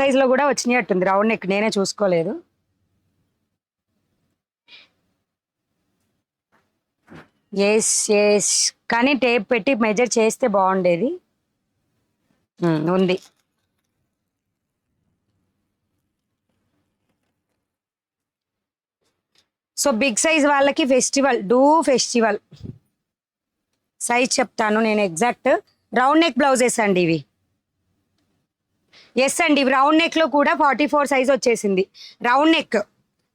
సైజులో కూడా వచ్చినట్టుంది రౌండ్ నెక్, నేనే చూసుకోలేదు. ఎస్ ఎస్, కానీ టేప్ పెట్టి మెజర్ చేస్తే బాగుండేది. ఉంది. సో బిగ్ సైజ్ వాళ్ళకి ఫెస్టివల్ సైజ్ చెప్తాను నేను ఎగ్జాక్ట్. రౌండ్ నెక్ బ్లౌజెస్ అండి ఇవి. ఎస్ అండి, రౌండ్ నెక్ లో కూడా 44 సైజ్ వచ్చేసింది. రౌండ్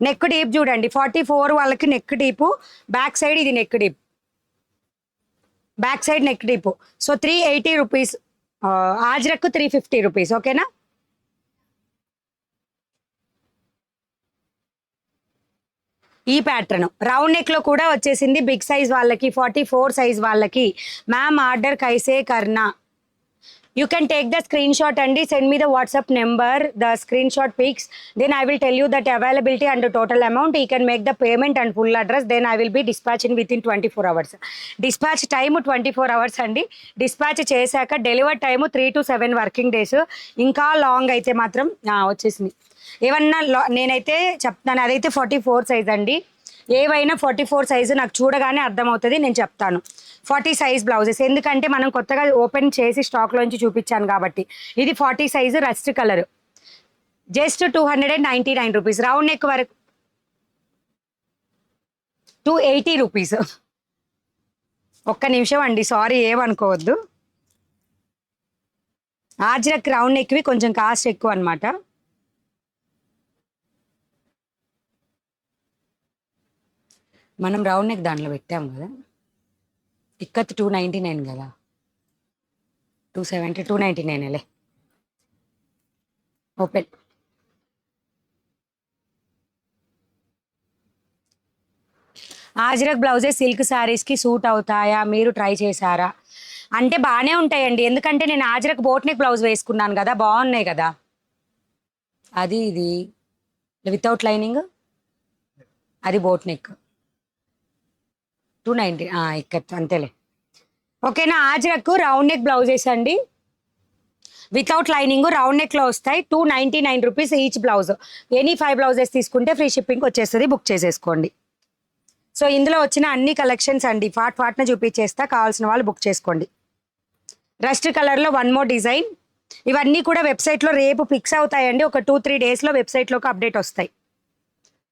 నెక్ డీప్ చూడండి, 44 వాళ్ళకి నెక్ డీప్. బ్యాక్ సైడ్ ఇది neck deep, back side neck deep. So 380 rupees. Ajrak 350 rupees. ఓకేనా? ఈ ప్యాటర్న్ రౌండ్ నెక్ లో కూడా వచ్చేసింది బిగ్ సైజ్ వాళ్ళకి, 44 సైజ్ వాళ్ళకి. మ్యామ్ ఆర్డర్ కైసే కర్నా? You can take the screenshot and send me the WhatsApp number, the screenshot pics. Then I will tell you that availability and the total amount. You can make the payment and full address. Then I will be dispatching within 24 hours. Dispatch time 24 hours andi. Dispatch chesaka deliver time 3 to 7 working days. Inka long aithe matram vachesindi. ఏవన్నా నేనైతే చెప్తాను, అదైతే 44 size అండి. ఏవైనా 44 size నాకు చూడగానే అర్థమవుతుంది, నేను చెప్తాను. 40 సైజ్ బ్లౌజెస్, ఎందుకంటే మనం కొత్తగా ఓపెన్ చేసి స్టాక్లోంచి చూపించాను కాబట్టి. ఇది 40 size rust colour, just 299 rupees. Round neck వరకు 280 రూపీస్. ఒక్క నిమిషం అండి, సారీ ఏమనుకోవద్దు. ఆజ్రక్ రౌండ్ నెక్వి కొంచెం కాస్ట్ ఎక్కువ అనమాట. మనం రౌండ్ నెక్ దాంట్లో పెట్టాము కదా, ఇక్కత్ 299 కదా, 270 299లే. ఓపెన్. ఆజ్రక్ బ్లౌజెస్ సిల్క్ శారీస్కి సూట్ అవుతాయా? మీరు ట్రై చేశారా? అంటే బాగానే ఉంటాయండి, ఎందుకంటే నేను ఆజ్రక్ బోట్ నెక్ బ్లౌజ్ వేసుకున్నాను కదా, బాగున్నాయి కదా. అది ఇది వితౌట్ లైనింగ్, అది బోట్ నెక్ 290 ఇక్కత్ అంతేలే. ఓకేనా? ఆజ్రక్ రౌండ్ నెక్ బ్లౌజెస్ అండి, వితౌట్ లైనింగ్ రౌండ్ నెక్లో వస్తాయి. 299 rupees each blouse. Any 5 blouses తీసుకుంటే ఫ్రీ షిప్పింగ్ వచ్చేస్తుంది, బుక్ చేసేసుకోండి. సో ఇందులో వచ్చిన అన్ని కలెక్షన్స్ అండి ఫాట్న చూపించేస్తా, కావాల్సిన వాళ్ళు బుక్ చేసుకోండి. రస్ట్ కలర్లో 1 మోర్ డిజైన్. ఇవన్నీ కూడా వెబ్సైట్లో రేపు ఫిక్స్ అవుతాయండి, ఒక 2-3 డేస్లో వెబ్సైట్లోకి అప్డేట్ వస్తాయి.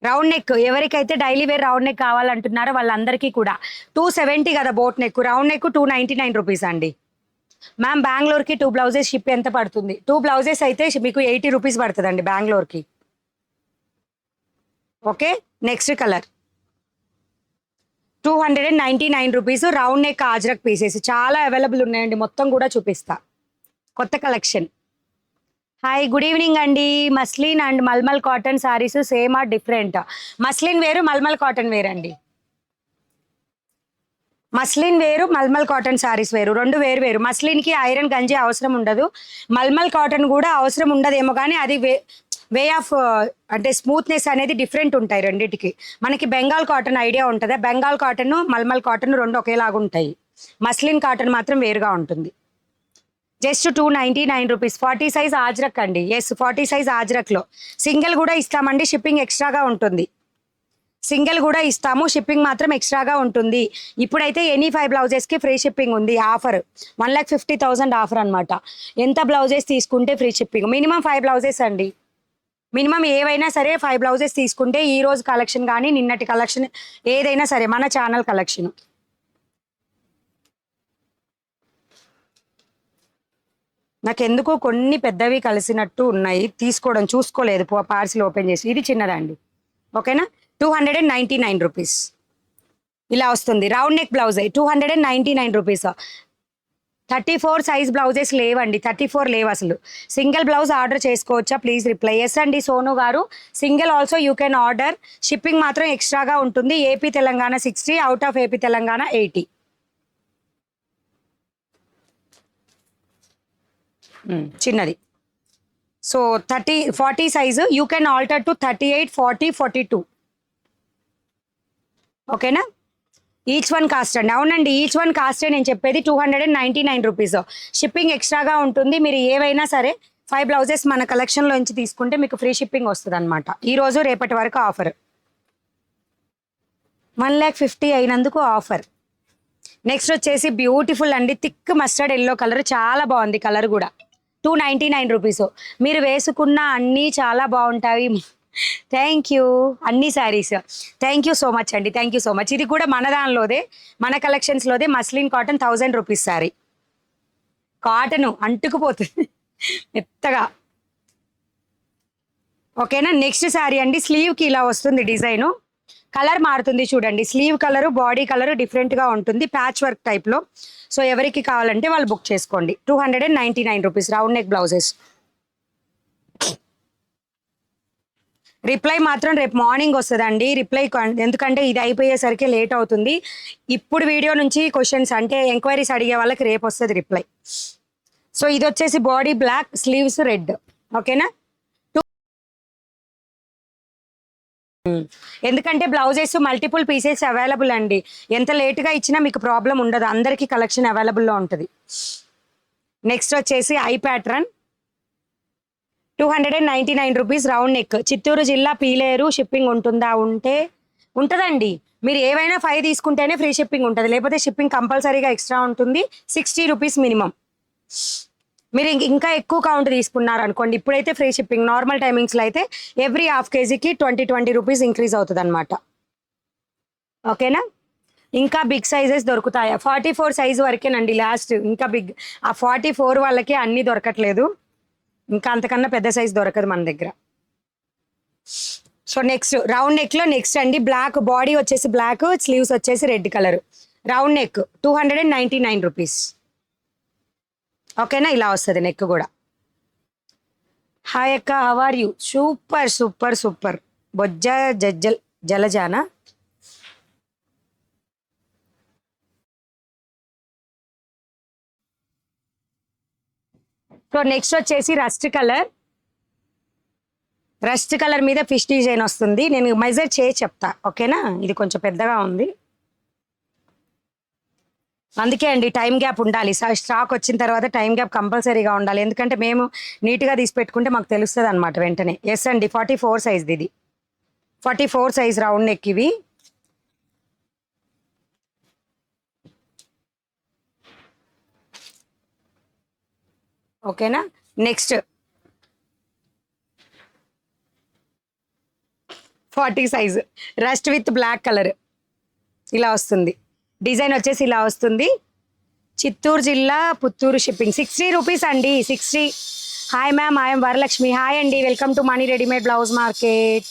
రౌండ్ నెక్ ఎవరికైతే డైలీ వేర్ రౌండ్ నెక్ కావాలంటున్నారో వాళ్ళందరికీ కూడా 270 కదా boat neck, round neck 299 rupees అండి. మ్యామ్ బెంగళూరుకి 2 బ్లౌజెస్ షిప్ ఎంత పడుతుంది? 2 బ్లౌజెస్ అయితే మీకు 80 రూపీస్ పడుతుందండి బెంగళూరుకి. Okay, next colour 299 rupees. Round neck Ajrak pieces చాలా అవైలబుల్ ఉన్నాయండి, మొత్తం కూడా చూపిస్తా. కొత్త కలెక్షన్. హాయ్, గుడ్ ఈవినింగ్ అండి. Muslin and malmal cotton saris same or different? Muslin వేరు, మల్మల్ కాటన్ వేరు అండి. మస్లిన్ వేరు, మల్మల్ కాటన్ సారీస్ వేరు, రెండు వేరు వేరు. మస్లిన్కి ఐరన్ గంజి అవసరం ఉండదు, మల్మల్ కాటన్ కూడా అవసరం ఉండదేమో, కానీ అది వే ఆఫ్ అంటే స్మూత్నెస్ అనేది డిఫరెంట్ ఉంటాయి రెండింటికి. మనకి బెంగాల్ కాటన్ ఐడియా ఉంటుందా? బెంగాల్ కాటన్ మల్మల్ కాటన్ రెండు ఒకేలాగా ఉంటాయి, మస్లిన్ కాటన్ మాత్రం వేరుగా ఉంటుంది. Just 299 rupees. 40 సైజ్ ఆజ్రక్ అండి. ఎస్, 40 సైజ్ ఆజ్రక్లో సింగిల్ కూడా ఇస్తామండి, షిప్పింగ్ ఎక్స్ట్రాగా ఉంటుంది. సింగిల్ కూడా ఇస్తాము, షిప్పింగ్ మాత్రం ఎక్స్ట్రాగా ఉంటుంది. ఇప్పుడైతే ఎనీ 5 బ్లౌజెస్కి ఫ్రీ షిప్పింగ్ ఉంది. ఆఫర్ 1,50,000 ఆఫర్ అనమాట. ఎంత బ్లౌజెస్ తీసుకుంటే ఫ్రీ షిప్పింగ్? మినిమం 5 బ్లౌజెస్ అండి. మినిమం ఏవైనా సరే 5 బ్లౌజెస్ తీసుకుంటే ఈ రోజు కలెక్షన్ కానీ నిన్నటి కలెక్షన్ ఏదైనా సరే మన ఛానల్ కలెక్షన్. నాకెందుకో కొన్ని పెద్దవి కలిసినట్టు ఉన్నాయి, తీసుకోవడం చూసుకోలేదు, పార్సిల్ ఓపెన్ చేసి. ఇది చిన్నదండి, ఓకేనా? 299 రూపీస్ ఇలా వస్తుంది. Round neck blouse 299 rupees. 34 size blouses లేవండి, 34 లేవు అసలు. సింగిల్ బ్లౌజ్ ఆర్డర్ చేసుకోవచ్చా ప్లీజ్ రిప్లై? ఎస్ అండి సోను గారు, single also you can order. Shipping మాత్రం ఎక్స్ట్రాగా ఉంటుంది. AP Telangana 60, out of AP Telangana 80. చిన్నది. So 40 size you can alter to 38, 40, 42. ఓకేనా? ఈచ్ వన్ కాస్ట్ అండి. అవునండి, ఈచ్ వన్ కాస్టే నేను చెప్పేది. 299 రూపీస్. షిప్పింగ్ ఎక్స్ట్రాగా ఉంటుంది. మీరు ఏవైనా సరే 5 బ్లౌజెస్ మన కలెక్షన్లోంచి తీసుకుంటే మీకు ఫ్రీ షిప్పింగ్ వస్తుంది అనమాట. ఈరోజు రేపటి వరకు ఆఫర్ 1,50,000 అయినందుకు ఆఫర్. నెక్స్ట్ వచ్చేసి బ్యూటిఫుల్ అండి, థిక్ మస్టర్డ్ ఎల్లో కలర్, చాలా బాగుంది కలర్ కూడా. 299 రూపీస్. మీరు వేసుకున్న అన్నీ చాలా బాగుంటాయి. Thank you. అన్ని saris thank you so much అండి, థ్యాంక్ యూ సో మచ్. ఇది కూడా మన దానిలోదే, మన కలెక్షన్స్లోదే muslin cotton 1000 rupees sari. Cotton అంటుకుపోతుంది మెత్తగా. ఓకేనా. నెక్స్ట్ శారీ అండి, స్లీవ్కి ఇలా వస్తుంది డిజైను, కలర్ మారుతుంది చూడండి. స్లీవ్ కలరు, బాడీ కలరు డిఫరెంట్గా ఉంటుంది, ప్యాచ్ వర్క్ టైప్లో. సో ఎవరికి కావాలంటే వాళ్ళు బుక్ చేసుకోండి. 299 rupees round neck blouses. Reply మాత్రం రేపు మార్నింగ్ వస్తుందండి రిప్లై, ఎందుకంటే ఇది అయిపోయేసరికి లేట్ అవుతుంది. ఇప్పుడు వీడియో నుంచి క్వశ్చన్స్ అంటే ఎంక్వైరీస్ అడిగే వాళ్ళకి రేపు వస్తుంది రిప్లై. సో ఇది వచ్చేసి బాడీ బ్లాక్, స్లీవ్స్ రెడ్. ఓకేనా. ఎందుకంటే బ్లౌజెస్ మల్టిపుల్ పీసెస్ అవైలబుల్ అండి, ఎంత లేట్గా ఇచ్చినా మీకు ప్రాబ్లం ఉండదు, అందరికీ కలెక్షన్ అవైలబుల్లో ఉంటుంది. నెక్స్ట్ వచ్చేసి I pattern 299 rupees round neck. Chittoor జిల్లా పీలేరు. షిప్పింగ్ ఉంటుందా? ఉంటుందండి. మీరు ఏవైనా 5 తీసుకుంటేనే ఫ్రీ షిప్పింగ్ ఉంటుంది, లేకపోతే షిప్పింగ్ కంపల్సరీగా ఎక్స్ట్రా ఉంటుంది. 60 రూపీస్ మినిమం. మీరు ఇంకా ఎక్కువ కౌంట్ తీసుకున్నారు అనుకోండి, ఇప్పుడైతే ఫ్రీ షిప్పింగ్. నార్మల్ టైమింగ్స్లో అయితే ఎవ్రీ హాఫ్ కేజీకి 20 రూపీస్ ఇంక్రీజ్ అవుతుంది అనమాట. ఓకేనా. ఇంకా బిగ్ సైజెస్ దొరుకుతాయా? 44 సైజు వరకేనండి లాస్ట్. ఇంకా బిగ్, ఆ 44 వాళ్ళకి అన్నీ దొరకట్లేదు, ఇంకా అంతకన్నా పెద్ద సైజ్ దొరకదు మన దగ్గర. సో నెక్స్ట్ రౌండ్ నెక్లో నెక్స్ట్ అండి, బ్లాక్ బాడీ వచ్చేసి బ్లాక్, స్లీవ్స్ వచ్చేసి red colour, round neck 299 rupees. ఓకేనా. ఇలా వస్తుంది నెక్ కూడా. హాయ్ అక్క, how are you? Super super super. బొజ్జ జలజానా. సో నెక్స్ట్ వచ్చేసి రస్ట్ కలర్. రస్ట్ కలర్ మీద ఫిష్ డిజైన్ వస్తుంది. నేను మెజర్ చేసి చెప్తా, ఓకేనా. ఇది కొంచెం పెద్దగా ఉంది, అందుకే అండి టైం గ్యాప్ ఉండాలి. స్టాక్ వచ్చిన తర్వాత టైం గ్యాప్ కంపల్సరీగా ఉండాలి, ఎందుకంటే మేము నీట్గా తీసి పెట్టుకుంటే మాకు తెలుస్తుంది అనమాట వెంటనే. ఎస్ అండి, 44 సైజ్ది ఇది. 44 సైజ్ రౌండ్ నెక్ ఇవి. ఓకేనా. Next 40 size rust with black colour ఇలా వస్తుంది. డిజైన్ వచ్చేసి ఇలా వస్తుంది. చిత్తూరు జిల్లా పుత్తూరు. షిప్పింగ్ 60 రూపీస్ అండి, 60. Hi ma'am, I'm Varalakshmi. Hi అండి, welcome to Mani readymade blouse market.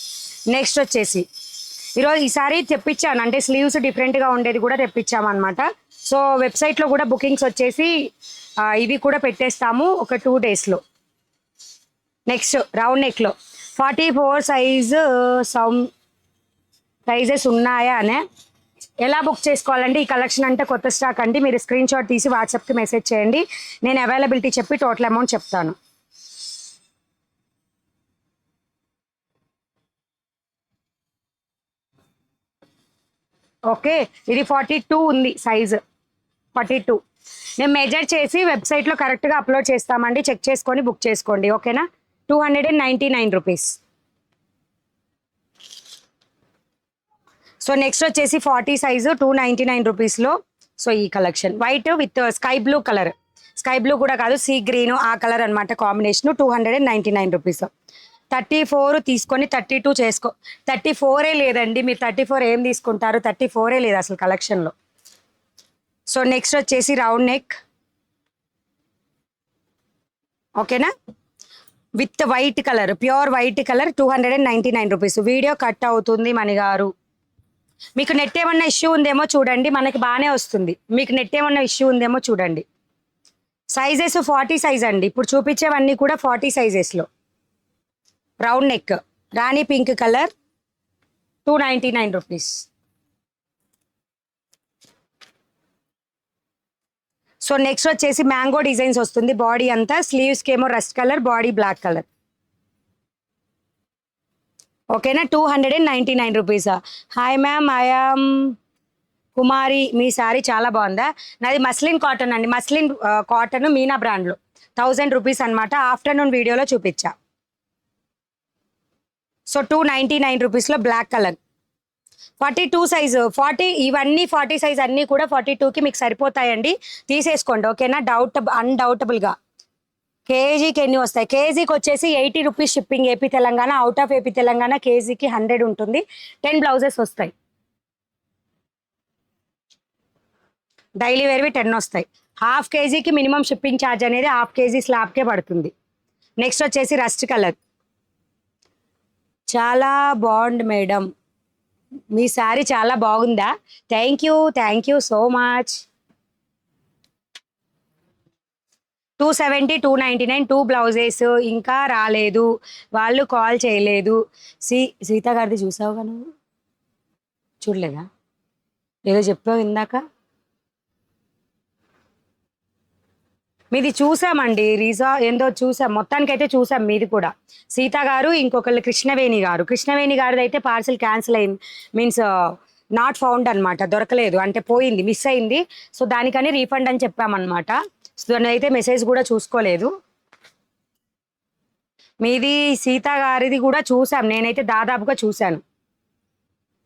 Next వచ్చేసి ఈసారి తెప్పించాను, అంటే స్లీవ్స్ డిఫరెంట్గా ఉండేది కూడా తెప్పించామన్నమాట. సో వెబ్సైట్లో కూడా బుకింగ్స్ వచ్చేసి ఇవి కూడా పెట్టేస్తాము ఒక 2 డేస్లో. నెక్స్ట్ రౌండ్ నెక్లో 44 సైజు సైజెస్ ఉన్నాయా అనే. ఎలా బుక్ చేసుకోవాలంటే, ఈ కలెక్షన్ అంటే కొత్త స్టాక్ అండి, మీరు స్క్రీన్ షాట్ తీసి వాట్సాప్కి మెసేజ్ చేయండి, నేను అవైలబిలిటీ చెప్పి టోటల్ అమౌంట్ చెప్తాను. ఓకే. ఇది 42 ఉంది సైజు, 42. నేను మెజర్ చేసి వెబ్సైట్లో కరెక్ట్గా అప్లోడ్ చేస్తామండి, చెక్ చేసుకొని బుక్ చేసుకోండి. ఓకేనా. 299 రూపీస్. సో నెక్స్ట్ వచ్చేసి 40 సైజు 299 రూపీస్లో. సో ఈ collection white with sky blue colour, sky blue కూడా కాదు, సీ గ్రీన్ ఆ కలర్ అనమాట కాంబినేషన్. 299 రూపీస్. 34 తీసుకొని 32 చేసుకో. 34 లేదండి, మీరు 34 ఏం తీసుకుంటారు? 34 లేదు అసలు కలెక్షన్లో. సో నెక్స్ట్ వచ్చేసి రౌండ్ నెక్. ఓకేనా. With white colour, pure white colour, 299 rupees. Video cut అవుతుంది మణిగారు. మీకు నెట్ ఏమన్నా ఇష్యూ ఉందేమో చూడండి, మనకి బాగానే వస్తుంది. మీకు నెట్ ఏమన్నా ఇష్యూ ఉందేమో చూడండి. సైజెస్ 40 సైజ్ అండి, ఇప్పుడు చూపించేవన్నీ కూడా 40 సైజెస్లో. Round neck, rani pink colour, 299 rupees. So next వచ్చేసి మ్యాంగో డిజైన్స్ వస్తుంది బాడీ అంతా, స్లీవ్స్కి ఏమో rust colour, body black colour. ఓకేనా. 299 రూపీసా. Hi ma'am, I'm Kumari. మీ శారీ చాలా బాగుందా? నాది మస్లిన్ కాటన్ అండి, మస్లిన్ కాటన్ మీనా బ్రాండ్లో. 1000 రూపీస్ అనమాట. ఆఫ్టర్నూన్ వీడియోలో చూపించా. సో 299 రూపీస్లో బ్లాక్ కలర్ 42 సైజు 40, ఇవన్నీ 40 సైజ్ అన్నీ కూడా 42కి మీకు సరిపోతాయండి. తీసేసుకోండి ఓకేనా. అన్డౌటబుల్గా కేజీకి ఎన్ని వస్తాయి? కేజీకి వచ్చేసి 80 rupees shipping AP Telangana. Out of AP Telangana కేజీకి 100 ఉంటుంది. 10 బ్లౌజెస్ వస్తాయి. డైలీ వేర్వి 10 వస్తాయి. హాఫ్ కేజీకి మినిమం షిప్పింగ్ ఛార్జ్ అనేది హాఫ్ కేజీ స్లాబ్కే పడుతుంది. నెక్స్ట్ వచ్చేసి రస్ట్ కలర్, చాలా బాగుంది మేడం, మీ శారీ చాలా బాగుందా? Thank you so much. 270, 299, 2 blouses ఇంకా రాలేదు, వాళ్ళు కాల్ చేయలేదు. సీత గారిది చూసావుగా నువ్వు? చూడలేదా? ఏదో చెప్పావు ఇందాక. మీది చూసామండి, ఏందో చూసాం, మొత్తానికైతే చూసాం మీది కూడా. సీత గారు, ఇంకొకళ్ళు కృష్ణవేణి గారిది అయితే పార్సల్ క్యాన్సిల్ అయింది, మీన్స్ నాట్ ఫౌండ్ అనమాట, దొరకలేదు, అంటే పోయింది, మిస్ అయింది. సో దానికని రీఫండ్ అని చెప్పామన్నమాట. సో దాన్ని అయితే మెసేజ్ కూడా చూసుకోలేదు. మీది సీత గారిది కూడా చూసాం, నేనైతే దాదాపుగా చూశాను.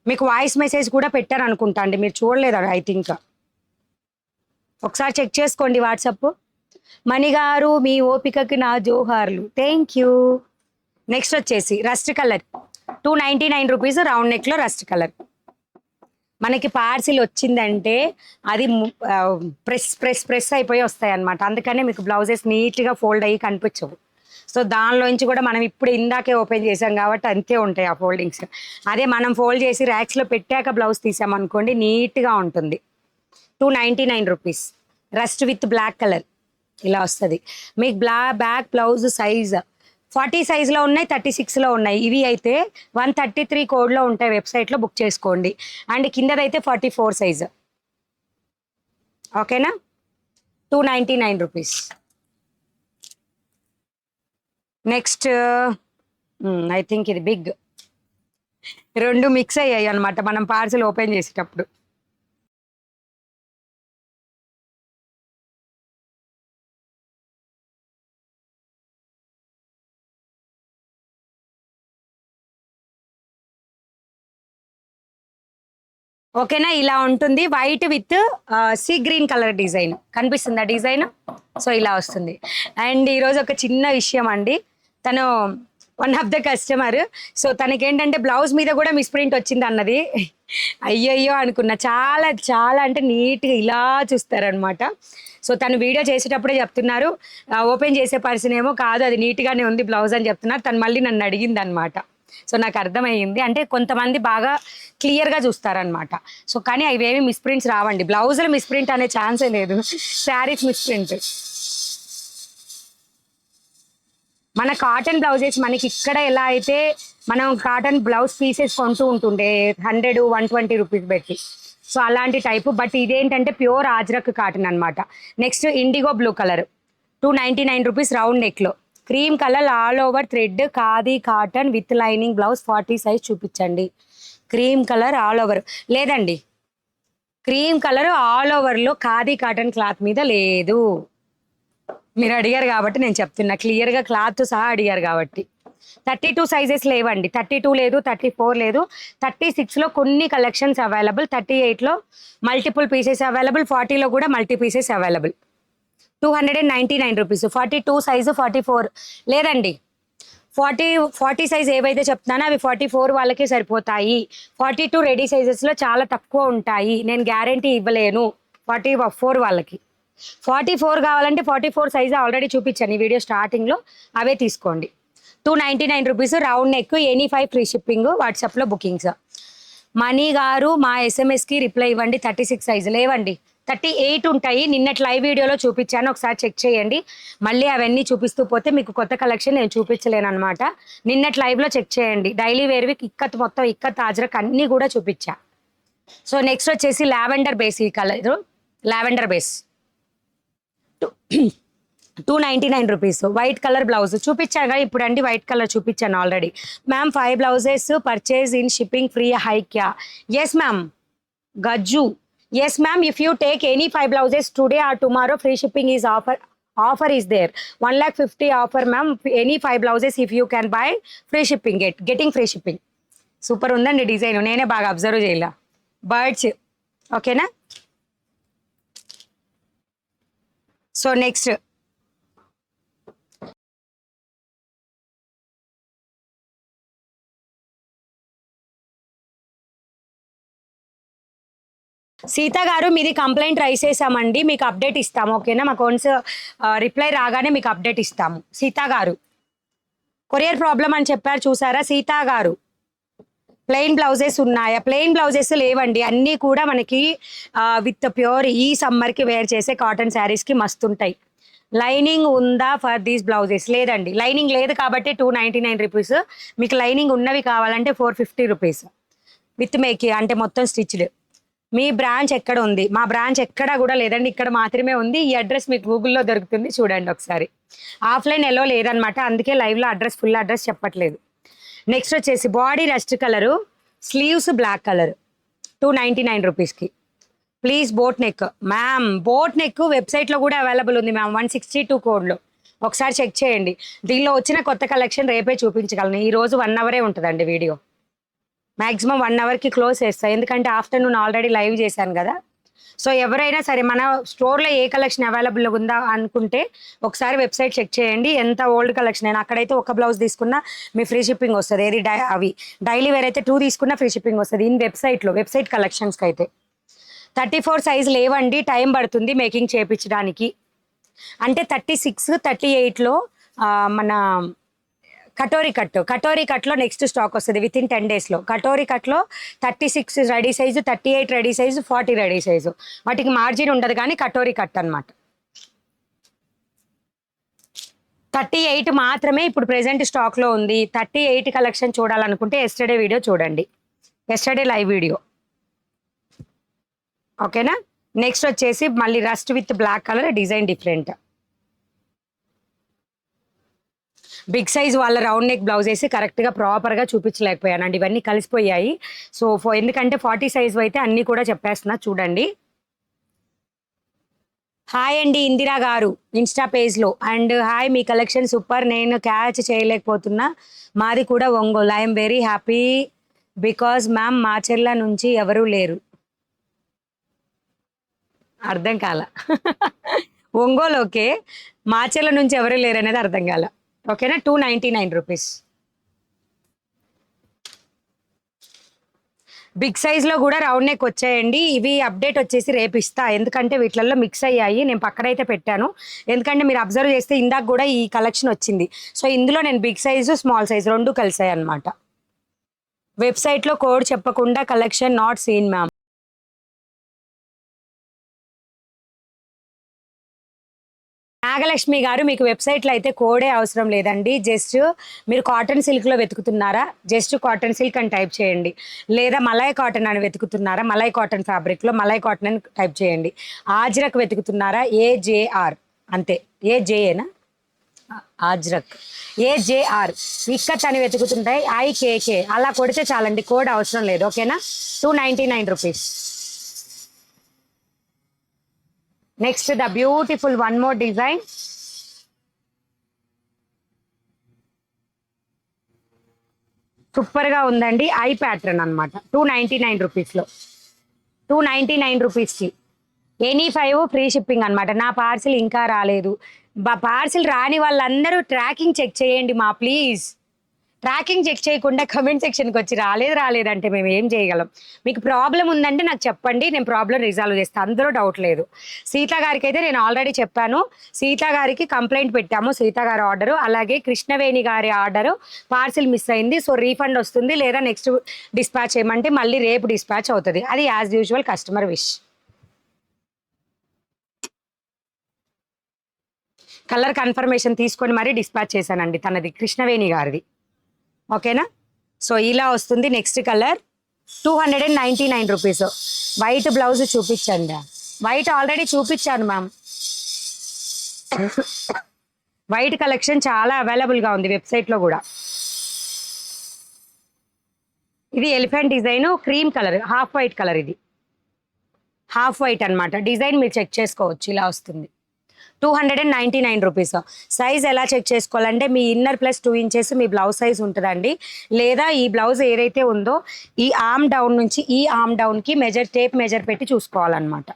మీకు వాయిస్ మెసేజ్ కూడా పెట్టాను అనుకుంటా అండి, మీరు చూడలేదు ఐ థింక్. ఒకసారి చెక్ చేసుకోండి వాట్సాప్. మణిగారు, మీ ఓపికకి నా జోహార్లు. Thank you. నెక్స్ట్ వచ్చేసి రస్ట్ కలర్ 299 రూపీస్, రౌండ్ నెక్లో రస్ట్ కలర్. మనకి పార్సిల్ వచ్చిందంటే అది ప్రెస్ అయిపోయి వస్తాయి అనమాట. అందుకనే మీకు బ్లౌజెస్ నీట్గా ఫోల్డ్ అయ్యి కనిపించవు. సో దానిలోంచి కూడా మనం ఇప్పుడు ఇందాకే ఓపెన్ చేసాం కాబట్టి అంతే ఉంటాయి ఆ ఫోల్డింగ్స్. అదే మనం ఫోల్డ్ చేసి ర్యాక్స్లో పెట్టాక బ్లౌజ్ తీసామనుకోండి నీట్గా ఉంటుంది. 299 rupees, rust with black colour ఇలా వస్తుంది. మీకు బ్యాక్ బ్లౌజ్ సైజ్ 40 సైజులో ఉన్నాయి, 36లో ఉన్నాయి. ఇవి అయితే 133 కోడ్లో ఉంటాయి, వెబ్సైట్లో బుక్ చేసుకోండి. అండ్ కిందదైతే 44 సైజు. ఓకేనా. 299 రూపీస్. నెక్స్ట్ ఐ థింక్ ఇది బిగ్, రెండు మిక్స్ అయ్యాయి అనమాట మనం పార్సల్ ఓపెన్ చేసేటప్పుడు. ఓకేనా, ఇలా ఉంటుంది. White with sea green colour design కనిపిస్తుంది ఆ డిజైన్. సో ఇలా వస్తుంది. అండ్ ఈరోజు ఒక చిన్న విషయం అండి, తను one of the customer. So తనకేంటంటే బ్లౌజ్ మీద కూడా మిస్ప్రింట్ వచ్చింది అన్నది. అయ్యయ్యో అనుకున్నా. చాలా చాలా అంటే నీట్గా ఇలా చూస్తారనమాట. సో తను వీడియో చేసేటప్పుడే చెప్తున్నారు, ఓపెన్ చేసే పర్సన్ ఏమో కాదు అది నీట్గానే ఉంది బ్లౌజ్ అని చెప్తున్నారు. తను మళ్ళీ నన్ను అడిగింది అనమాట. సో నాకు అర్థమయ్యింది, అంటే కొంతమంది బాగా క్లియర్గా చూస్తారనమాట. సో కానీ అవేమి మిస్ప్రింట్స్ రావండి. బ్లౌజులు మిస్ప్రింట్ అనే ఛాన్సే లేదు, శారీస్ మిస్ప్రింట్. మన కాటన్ బ్లౌజెస్ మనకి ఇక్కడ ఎలా అయితే మనం కాటన్ బ్లౌజ్ పీసెస్ కొంటూ ఉంటుండే 100, 120 రూపీస్ పెట్టి, సో అలాంటి టైపు. బట్ ఇదేంటంటే ప్యూర్ ఆజ్రక్ కాటన్ అనమాట. Next indigo blue colour 299 rupees, round నెక్లో. Cream colour all over thread khadi cotton with lining blouse 40 size చూపించండి. క్రీమ్ కలర్ ఆల్ ఓవర్ లేదండి, క్రీమ్ కలర్ ఆల్ ఓవర్లో ఖాదీ కాటన్ క్లాత్ మీద లేదు. మీరు అడిగారు కాబట్టి నేను చెప్తున్నా, క్లియర్గా క్లాత్ సహా అడిగారు కాబట్టి. 32 సైజెస్ లేవండి, 32 లేదు, 34 లేదు, 36లో కొన్ని కలెక్షన్స్ అవైలబుల్, 38లో మల్టిపుల్ పీసెస్ అవైలబుల్, 40లో కూడా multi pieces available. 299 rupees. 42 size 44 లేదండి, 40 సైజ్ ఏవైతే చెప్తున్నానో అవి 44 వాళ్ళకే సరిపోతాయి. 42 రెడీ సైజెస్లో చాలా తక్కువ ఉంటాయి, నేను గ్యారంటీ ఇవ్వలేను 44 వాళ్ళకి. 44 కావాలంటే 44 సైజు ఆల్రెడీ చూపించాను ఈ వీడియో స్టార్టింగ్లో, అవే తీసుకోండి. 299 rupees, round neck, any 5 free shipping, వాట్సాప్లో బుకింగ్స్. మనీ గారు మా ఎస్ఎంఎస్కి రిప్లై ఇవ్వండి. 36 సైజు లేవండి, 38 ఉంటాయి. నిన్నటి లైవ్ వీడియోలో చూపించాను, ఒకసారి చెక్ చేయండి. మళ్ళీ అవన్నీ చూపిస్తూ పోతే మీకు కొత్త కలెక్షన్ నేను చూపించలేను అనమాట. నిన్నటి లైవ్లో చెక్ చేయండి. డైలీ వేర్వి ఇక్కత్ మొత్తం ఇక్కత్ ఆజ్రక్ అన్నీ కూడా చూపించా. సో నెక్స్ట్ వచ్చేసి లావెండర్ బేస్, ఈ colour lavender base 299 rupees. White colour blouse చూపించాగా ఇప్పుడు అండి, వైట్ కలర్ చూపించాను already. Ma'am 5 blouses purchase in shipping free హైక్యా? Yes ma'am. Gajju, yes ma'am, if you take any 5 blouses today or tomorrow, free shipping is offer is there 1,50,000 offer ma'am. Any 5 blouses if you can buy free shipping, getting free shipping. Super ఉందండి design, నేనే బాగా observe చేయాల. Birds ఓకేనా. So next Sita గారు, మీది complaint raise చేసామండి, మీకు update ఇస్తాము ఓకేనా. మాకు వన్స్ రిప్లై రాగానే మీకు అప్డేట్ ఇస్తాము. సీత గారు కొరియర్ ప్రాబ్లం అని చెప్పారు చూసారా. సీత గారు ప్లెయిన్ బ్లౌజెస్ ఉన్నాయా? ప్లెయిన్ బ్లౌజెస్ లేవండి, అన్నీ కూడా మనకి విత్ ప్యూర్ ఈ సమ్మర్కి వేర్ చేసే కాటన్ శారీస్కి మస్తుంటాయి. లైనింగ్ ఉందా ఫర్ దీస్ బ్లౌజెస్? లేదండి, లైనింగ్ లేదు కాబట్టి 299 రూపీస్. మీకు లైనింగ్ ఉన్నవి కావాలంటే 450 రూపీస్ విత్ మేకి, అంటే మొత్తం స్టిచ్డ్. మీ బ్రాంచ్ ఎక్కడ ఉంది? మా బ్రాంచ్ ఎక్కడా కూడా లేదండి, ఇక్కడ మాత్రమే ఉంది. ఈ అడ్రస్ మీకు గూగుల్లో దొరుకుతుంది, చూడండి ఒకసారి. ఆఫ్లైన్ ఎల్లో లేదనమాట, అందుకే లైవ్లో అడ్రస్, ఫుల్ అడ్రస్ చెప్పట్లేదు. నెక్స్ట్ వచ్చేసి body rust colour, sleeves black colour, 299 రూపీస్కి. Please boat neck ma'am, boat neck వెబ్సైట్లో కూడా అవైలబుల్ ఉంది మ్యామ్, 162 కోడ్లో. ఒకసారి చెక్ చేయండి. దీనిలో వచ్చిన కొత్త కలెక్షన్ రేపే చూపించగలను. ఈరోజు 1 అవరే ఉంటుందండి వీడియో, మ్యాక్సిమం 1 అవర్కి క్లోజ్ చేస్తాను, ఎందుకంటే ఆఫ్టర్నూన్ ఆల్రెడీ లైవ్ చేశాను కదా. సో ఎవరైనా సరే మన స్టోర్లో ఏ కలెక్షన్ అవైలబుల్గా ఉందా అనుకుంటే ఒకసారి వెబ్సైట్ చెక్ చేయండి. ఎంత ఓల్డ్ కలెక్షన్ అయినా, అక్కడైతే ఒక బ్లౌజ్ తీసుకున్నా మీ ఫ్రీ షిప్పింగ్ వస్తుంది. ఏది అవి డైలీ వేర్ అయితే 2 తీసుకున్నా ఫ్రీ షిప్పింగ్ వస్తుంది. ఇన్ వెబ్సైట్ కలెక్షన్స్కి అయితే 34 సైజ్ లేవండి, టైం పడుతుంది మేకింగ్ చేయించడానికి. అంటే 36, 38లో మన కటోరీ కట్లో నెక్స్ట్ స్టాక్ వస్తుంది విత్ ఇన్ 10 డేస్లో. కటోరీ కట్లో 36 ready size, 38 ready size, 40 ready size, వాటికి మార్జిన్ ఉండదు కానీ కటోరీ కట్ అనమాట. 38 మాత్రమే ఇప్పుడు ప్రెసెంట్ స్టాక్లో ఉంది. 38 కలెక్షన్ చూడాలనుకుంటే ఎస్టర్డే వీడియో చూడండి, ఎస్టర్డే లైవ్ వీడియో ఓకేనా. నెక్స్ట్ వచ్చేసి మళ్ళీ rust with black colour, design different. Big size వాళ్ళ రౌండ్ నెక్ బ్లౌజ్ వేసి కరెక్ట్గా ప్రాపర్గా చూపించలేకపోయానండి, ఇవన్నీ కలిసిపోయాయి. సో ఎందుకంటే 40 సైజ్ అయితే అన్నీ కూడా చెప్పేస్తున్నా చూడండి. హాయ్ అండి ఇందిరా గారు ఇన్స్టా పేజ్లో, and hi me collection super, నేను క్యాచ్ చేయలేకపోతున్నా, మాది కూడా Ongole. I'm very happy because ma'am Macherla నుంచి ఎవరూ లేరు. అర్థం కాల. ఒంగోలు ఓకే, మాచెర్ల నుంచి ఎవరూ లేరు అనేది అర్థం కాల ఓకేనా. 299 రూపీస్. బిగ్ సైజ్లో కూడా రౌండ్ నెక్ వచ్చాయండి. ఇవి అప్డేట్ వచ్చేసి రేపు ఇస్తా, ఎందుకంటే వీటిల్లో మిక్స్ అయ్యాయి. నేను పక్కనైతే పెట్టాను, ఎందుకంటే మీరు అబ్జర్వ్ చేస్తే ఇందాక కూడా ఈ కలెక్షన్ వచ్చింది. సో ఇందులో నేను బిగ్ సైజు, స్మాల్ సైజ్ రెండు కలిసాయి అనమాట. వెబ్సైట్లో కోడ్ చెప్పకుండా collection not seen ma'am. Nagalakshmi గారు, మీకు వెబ్సైట్లో అయితే కోడే అవసరం లేదండి, జస్ట్ మీరు కాటన్ సిల్క్లో వెతుకుతున్నారా, జస్ట్ కాటన్ సిల్క్ అని టైప్ చేయండి. లేదా మలై కాటన్ అని వెతుకుతున్నారా, మలై కాటన్ ఫ్యాబ్రిక్లో మలై కాటన్ అని టైప్ చేయండి. ఆజ్రక్ వెతుకుతున్నారా, AJR అంతే, ఏజేఏనా ఆజ్రక్, AJR. ఇక్కత్ అని వెతుకుతుంటాయి, IKK అలా కొడితే చాలండి, కోడ్ అవసరం లేదు ఓకేనా. 299 rupees. Next the beautiful one more design. సూపర్గా ఉందండి, ఐ ప్యాటర్న్ అనమాట. 299 రూపీస్లో, 299 రూపీస్కి ఎనీ 5 ఫ్రీ షిప్పింగ్ అనమాట. నా పార్సిల్ ఇంకా రాలేదు, పార్సిల్ రాని వాళ్ళందరూ ట్రాకింగ్ చెక్ చేయండి మా ప్లీజ్. ట్రాకింగ్ చెక్ చేయకుండా కమెంట్ సెక్షన్కి వచ్చి రాలేదంటే మేము ఏం చేయగలం? మీకు ప్రాబ్లం ఉందంటే నాకు చెప్పండి, నేను ప్రాబ్లం రిజాల్వ్ చేస్తాను, అందరూ డౌట్ లేదు. సీతా గారికి అయితే నేను ఆల్రెడీ చెప్పాను, సీతా గారికి కంప్లైంట్ పెట్టాము, సీతా గారి ఆర్డరు. అలాగే కృష్ణవేణి గారి ఆర్డరు పార్సిల్ మిస్ అయింది, సో రీఫండ్ వస్తుంది, లేదా నెక్స్ట్ డిస్పాచ్ చేయమంటే మళ్ళీ రేపు డిస్పాచ్ అవుతుంది. అది as usual customer wish. Colour confirmation తీసుకొని మరీ డిస్పాచ్ చేశానండి, తనది కృష్ణవేణి గారిది ఓకేనా. సో ఇలా వస్తుంది. Next colour 299 rupees. White blouse చూపించండి. వైట్ ఆల్రెడీ చూపించాను మ్యామ్. వైట్ కలెక్షన్ చాలా అవైలబుల్గా ఉంది వెబ్సైట్లో కూడా. ఇది elephant design, cream colour, half white colour. ఇది హాఫ్ వైట్ అనమాట. డిజైన్ మీరు చెక్ చేసుకోవచ్చు, ఇలా వస్తుంది. 299 రూపీస్. సైజ్ ఎలా చెక్ చేసుకోవాలంటే మీ ఇన్నర్ ప్లస్ 2 ఇంచెస్ మీ బ్లౌజ్ సైజ్ ఉంటుందండి. లేదా ఈ బ్లౌజ్ ఏదైతే ఉందో ఈ ఆర్మ్ డౌన్ నుంచి ఈ ఆర్మ్ డౌన్కి టేప్ మెజర్ పెట్టి చూసుకోవాలన్నమాట.